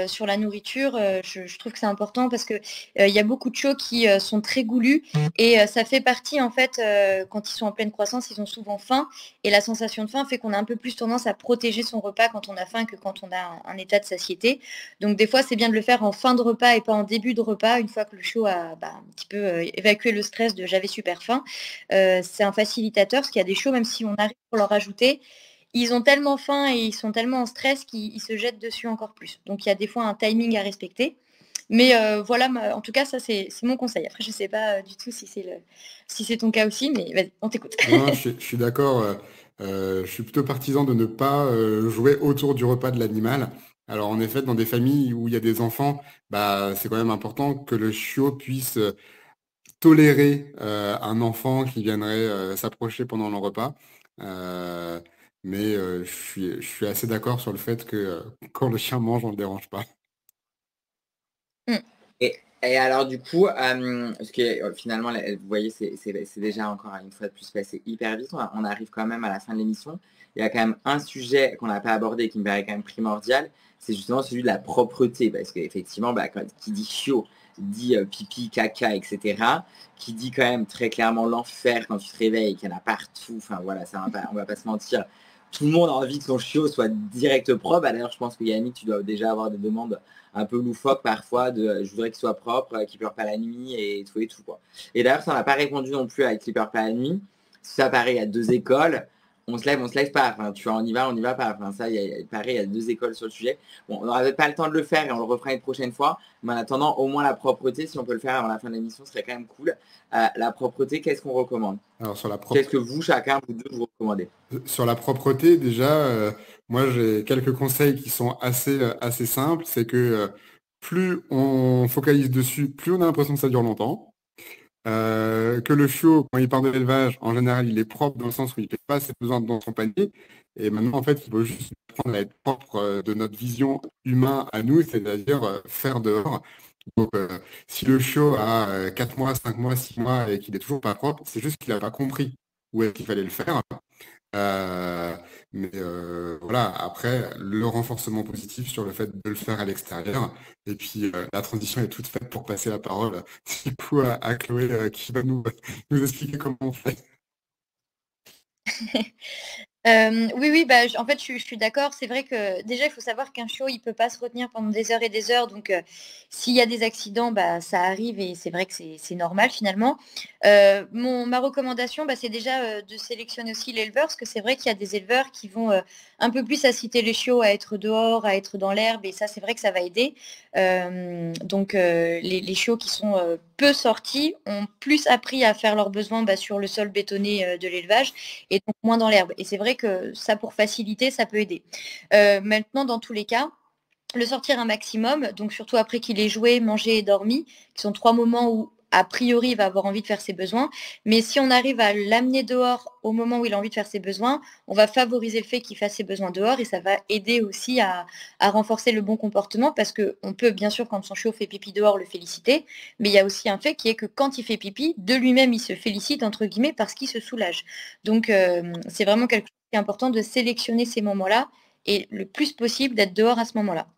sur la nourriture, je trouve que c'est important parce que il y a beaucoup de chiots qui sont très goulus et ça fait partie en fait, quand ils sont en pleine croissance, ils ont souvent faim et la sensation de faim fait qu'on a un peu plus tendance à protéger son repas quand on a faim que quand on a un état de satiété. Donc des fois, c'est bien de le faire en fin de repas et pas en début de repas, une fois que le chiot a un petit peu évacué le stress de j'avais super faim. C'est un facilitateur, parce qu'il y a des chiots, même si on arrive pour leur ajouter, ils ont tellement faim et ils sont tellement en stress qu'ils se jettent dessus encore plus. Donc il y a des fois un timing à respecter. Mais voilà, en tout cas, ça c'est mon conseil. Après, je ne sais pas du tout si c'est ton cas aussi, mais vas-y, on t'écoute.
Non, je suis d'accord. Je suis plutôt partisan de ne pas jouer autour du repas de l'animal. Alors en effet, dans des familles où il y a des enfants, bah, c'est quand même important que le chiot puisse tolérer un enfant qui viendrait s'approcher pendant le repas. Euh, mais je suis assez d'accord sur le fait que quand le chien mange, on ne le dérange pas.
Mm.
Et alors du coup, parce que finalement, vous voyez, c'est déjà encore une fois de plus passé hyper vite. On arrive quand même à la fin de l'émission. Il y a quand même un sujet qu'on n'a pas abordé et qui me paraît quand même primordial, c'est justement celui de la propreté. Parce qu'effectivement, qui dit chiot, dit pipi, caca, etc. Qui dit quand même très clairement l'enfer quand tu te réveilles, qu'il y en a partout. Enfin voilà, on va pas se mentir. Tout le monde a envie que son chiot soit direct propre. D'ailleurs, je pense que Yannick, tu dois déjà avoir des demandes un peu loufoque parfois je voudrais qu'il soit propre, qu'il pleure pas la nuit et tout quoi. Et d'ailleurs, ça n'a pas répondu non plus avec qu'il pleure pas la nuit. Ça pareil, il y a 2 écoles. On se lève pas. Enfin, tu vois, on y va pas. Enfin, ça, pareil, il y a 2 écoles sur le sujet. Bon, on n'aurait pas le temps de le faire et on le refera une prochaine fois. Mais en attendant, au moins la propreté, si on peut le faire avant la fin de l'émission, ce serait quand même cool. La propreté, qu'est-ce qu'on recommande?
Alors
Qu'est-ce que vous, chacun, vous deux, vous recommandez?
sur la propreté, déjà, moi j'ai quelques conseils qui sont assez simples. C'est que plus on focalise dessus, plus on a l'impression que ça dure longtemps. Que le chiot, quand il part de l'élevage, en général, il est propre dans le sens où il ne fait pas ses besoins dans son panier. Et maintenant, en fait, il faut juste apprendre à être propre de notre vision humain à nous, c'est-à-dire faire dehors. Donc, si le chiot a 4 mois, 5 mois, 6 mois et qu'il est toujours pas propre, c'est juste qu'il n'a pas compris où est-ce qu'il fallait le faire. Euh, mais voilà, après, le renforcement positif sur le fait de le faire à l'extérieur. Et puis, la transition est toute faite pour passer la parole du coup à Chloé qui va nous expliquer comment on fait.
Oui, oui, bah, en fait, je suis d'accord. C'est vrai que déjà, il faut savoir qu'un chiot, il peut pas se retenir pendant des heures et des heures. Donc, s'il y a des accidents, bah, ça arrive et c'est vrai que c'est normal finalement. Ma recommandation, bah, c'est déjà de sélectionner aussi l'éleveur, parce que c'est vrai qu'il y a des éleveurs qui vont un peu plus inciter les chiots à être dehors, à être dans l'herbe, et ça, c'est vrai que ça va aider. Donc, les chiots qui sont peu sortis ont plus appris à faire leurs besoins sur le sol bétonné de l'élevage et donc moins dans l'herbe. Et c'est vrai que ça, pour faciliter, ça peut aider. Maintenant, dans tous les cas, le sortir un maximum, donc surtout après qu'il ait joué, mangé et dormi, qui sont 3 moments où a priori il va avoir envie de faire ses besoins. Mais si on arrive à l'amener dehors au moment où il a envie de faire ses besoins, on va favoriser le fait qu'il fasse ses besoins dehors et ça va aider aussi à renforcer le bon comportement, parce qu'on peut bien sûr, quand son chiot fait pipi dehors, le féliciter, mais il y a aussi un fait qui est que quand il fait pipi, de lui-même il se félicite entre guillemets parce qu'il se soulage. Donc c'est vraiment quelque chose qui est important, de sélectionner ces moments-là et le plus possible d'être dehors à ce moment-là.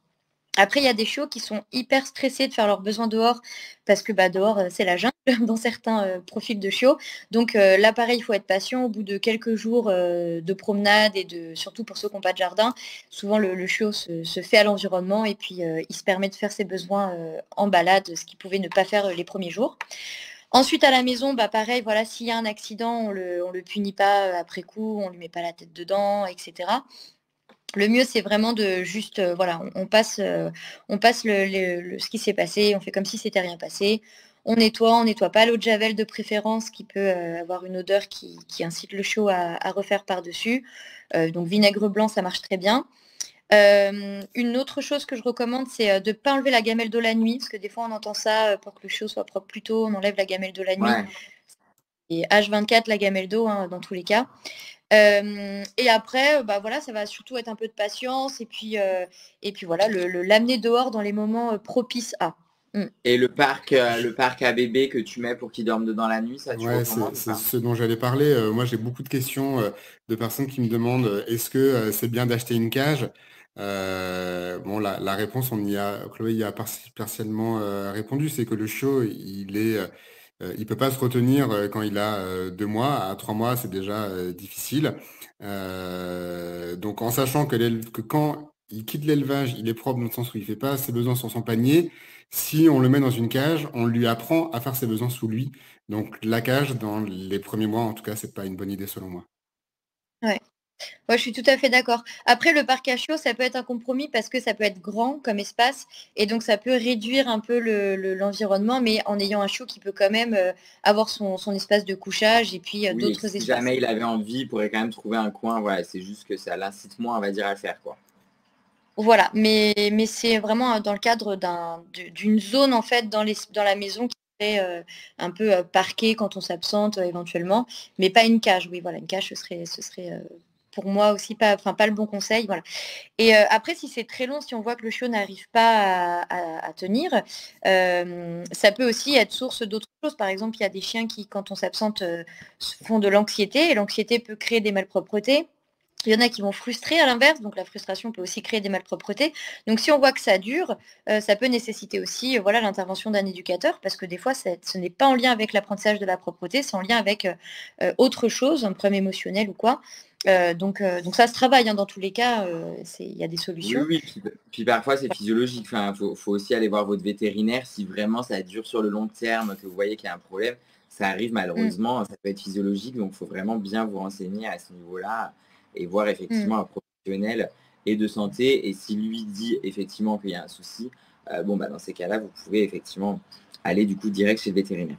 Après, il y a des chiots qui sont hyper stressés de faire leurs besoins dehors parce que dehors, c'est la jungle dans certains profils de chiots. Donc là, pareil, il faut être patient. Au bout de quelques jours de promenade et surtout pour ceux qui n'ont pas de jardin, souvent le chiot se fait à l'environnement et puis il se permet de faire ses besoins en balade, ce qu'il pouvait ne pas faire les premiers jours. Ensuite, à la maison, pareil, voilà, s'il y a un accident, on le punit pas après coup, on lui met pas la tête dedans, etc. Le mieux, c'est vraiment de juste, voilà, on passe ce qui s'est passé, on fait comme si c'était rien passé. On nettoie pas l'eau de javel de préférence qui peut avoir une odeur qui incite le chiot à refaire par-dessus. Donc vinaigre blanc, ça marche très bien. Une autre chose que je recommande, c'est de ne pas enlever la gamelle d'eau la nuit, parce que des fois on entend ça, pour que le chiot soit propre plus tôt, on enlève la gamelle d'eau la nuit.
Ouais.
Et H24, la gamelle d'eau, dans tous les cas. Et après, voilà, ça va surtout être un peu de patience et puis voilà, l'amener dehors dans les moments propices à.
Et le parc à bébé que tu mets pour qu'il dorme dedans la nuit, ça tu
Ouais,
recommandes ou
c'est
pas?
ce dont j'allais parler. Moi, j'ai beaucoup de questions de personnes qui me demandent est-ce que c'est bien d'acheter une cage? Bon, la réponse, Chloé y a partiellement répondu, c'est que le chiot, il peut pas se retenir quand il a 2 mois. À 3 mois, c'est déjà difficile. Donc, en sachant que quand il quitte l'élevage, il est propre dans le sens où il fait pas ses besoins sur son panier. Si on le met dans une cage, on lui apprend à faire ses besoins sous lui. Donc la cage, dans les premiers mois, en tout cas, c'est pas une bonne idée selon moi.
Ouais. Ouais, je suis tout à fait d'accord. Après, le parc à chiots, ça peut être un compromis parce que ça peut être grand comme espace et donc ça peut réduire un peu l'environnement, mais en ayant un chiot qui peut quand même avoir son espace de couchage et puis
Oui, et que
d'autres
si
espaces.
jamais il avait envie, il pourrait quand même trouver un coin. Voilà, c'est juste que ça l'incite moins, on va dire, à le faire, quoi.
Voilà, mais c'est vraiment dans le cadre d'une zone en fait dans la maison qui serait un peu parquée quand on s'absente éventuellement, mais pas une cage. Oui, voilà, une cage ce serait pour moi aussi pas le bon conseil. Voilà. Et après, si c'est très long, si on voit que le chiot n'arrive pas à tenir, ça peut aussi être source d'autres choses. Par exemple, il y a des chiens qui, quand on s'absente, font de l'anxiété et l'anxiété peut créer des malpropretés. Il y en a qui vont frustrer à l'inverse, donc la frustration peut aussi créer des malpropretés. Donc si on voit que ça dure, ça peut nécessiter aussi voilà, l'intervention d'un éducateur, parce que des fois, ce n'est pas en lien avec l'apprentissage de la propreté, c'est en lien avec autre chose, un problème émotionnel ou quoi. Donc ça se travaille, dans tous les cas, il y a des
Oui,
solutions.
oui, puis parfois c'est physiologique. Enfin, faut aussi aller voir votre vétérinaire si vraiment ça dure sur le long terme, que vous voyez qu'il y a un problème. Ça arrive
Mm,
malheureusement, ça peut être physiologique, donc il faut vraiment bien vous renseigner à ce niveau-là et voir
mm.
effectivement un professionnel et de santé. Et si lui dit effectivement qu'il y a un souci, dans ces cas-là, vous pouvez effectivement aller du coup direct chez le vétérinaire.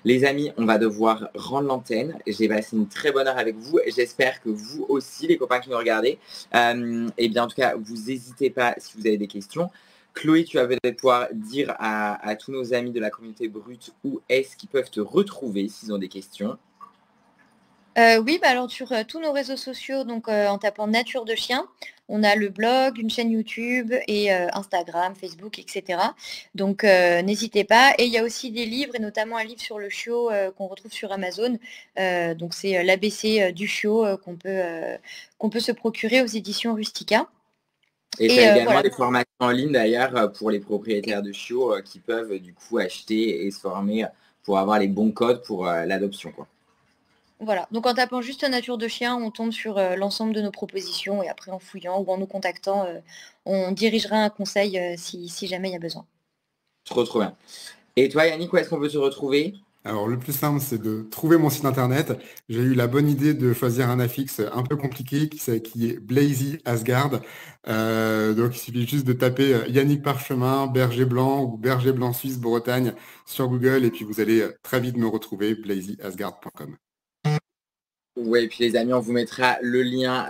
Les amis, on va devoir rendre l'antenne. J'ai passé une très bonne heure avec vous. J'espère que vous aussi, les copains qui nous regardez, et bien en tout cas, vous n'hésitez pas si vous avez des questions. Chloé, tu vas peut-être pouvoir dire à tous nos amis de la communauté brute où est-ce qu'ils peuvent te retrouver s'ils ont des questions.
Oui, alors sur tous nos réseaux sociaux, donc en tapant Nature de Chien, on a le blog, une chaîne YouTube et Instagram, Facebook, etc. Donc n'hésitez pas. Et il y a aussi des livres, et notamment un livre sur le chiot qu'on retrouve sur Amazon. Donc c'est l'ABC du chiot qu'on peut se procurer aux éditions Rustica.
Et tu
Et
as également
voilà.
des formations en ligne d'ailleurs pour les propriétaires de chiots qui peuvent du coup acheter et se former pour avoir les bons codes pour l'adoption, quoi.
Voilà, donc en tapant juste Nature de Chien, on tombe sur l'ensemble de nos propositions et après en fouillant ou en nous contactant, on dirigera un conseil si jamais il y a besoin.
Trop bien. Et toi Yannick, où est-ce qu'on peut se retrouver?
Alors, le plus simple, c'est de trouver mon site internet. J'ai eu la bonne idée de choisir un affixe un peu compliqué qui est Blazy Asgard. Donc, il suffit juste de taper Yannick Parchemin, Berger Blanc ou Berger Blanc Suisse Bretagne sur Google et puis vous allez très vite me retrouver, blazyasgard.com.
Oui, et puis les amis, on vous mettra le lien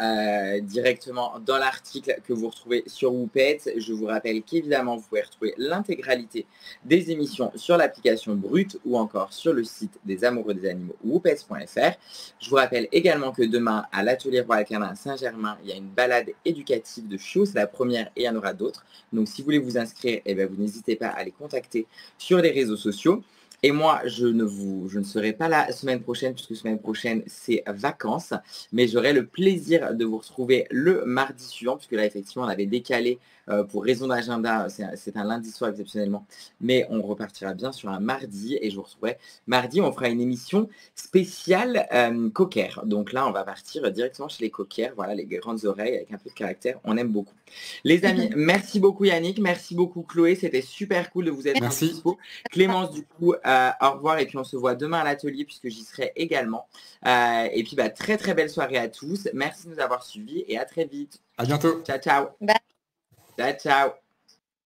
directement dans l'article que vous retrouvez sur Woopet. Je vous rappelle qu'évidemment, vous pouvez retrouver l'intégralité des émissions sur l'application Brut ou encore sur le site des amoureux des animaux woopet.fr. Je vous rappelle également que demain, à l'atelier Royal Canin à Saint-Germain, il y a une balade éducative de chiots. C'est la première et il y en aura d'autres. Donc, si vous voulez vous inscrire, vous n'hésitez pas à les contacter sur les réseaux sociaux. Et moi, je ne serai pas là semaine prochaine, puisque semaine prochaine, c'est vacances. Mais j'aurai le plaisir de vous retrouver le mardi suivant, puisque là, effectivement, on avait décalé pour raison d'agenda. C'est un lundi soir exceptionnellement. Mais on repartira bien sur un mardi. Et je vous retrouverai mardi. On fera une émission spéciale cocker. Donc là, on va partir directement chez les cockers. Voilà, les grandes oreilles avec un peu de caractère. On aime beaucoup. Les amis, merci beaucoup Yannick. Merci beaucoup Chloé. C'était super cool de vous être dispo. Clémence, du coup, au revoir et puis on se voit demain à l'atelier puisque j'y serai également. Et puis très très belle soirée à tous. Merci de nous avoir suivis et à très vite.
À bientôt.
Ciao, ciao.
Bye.
Ciao, ciao.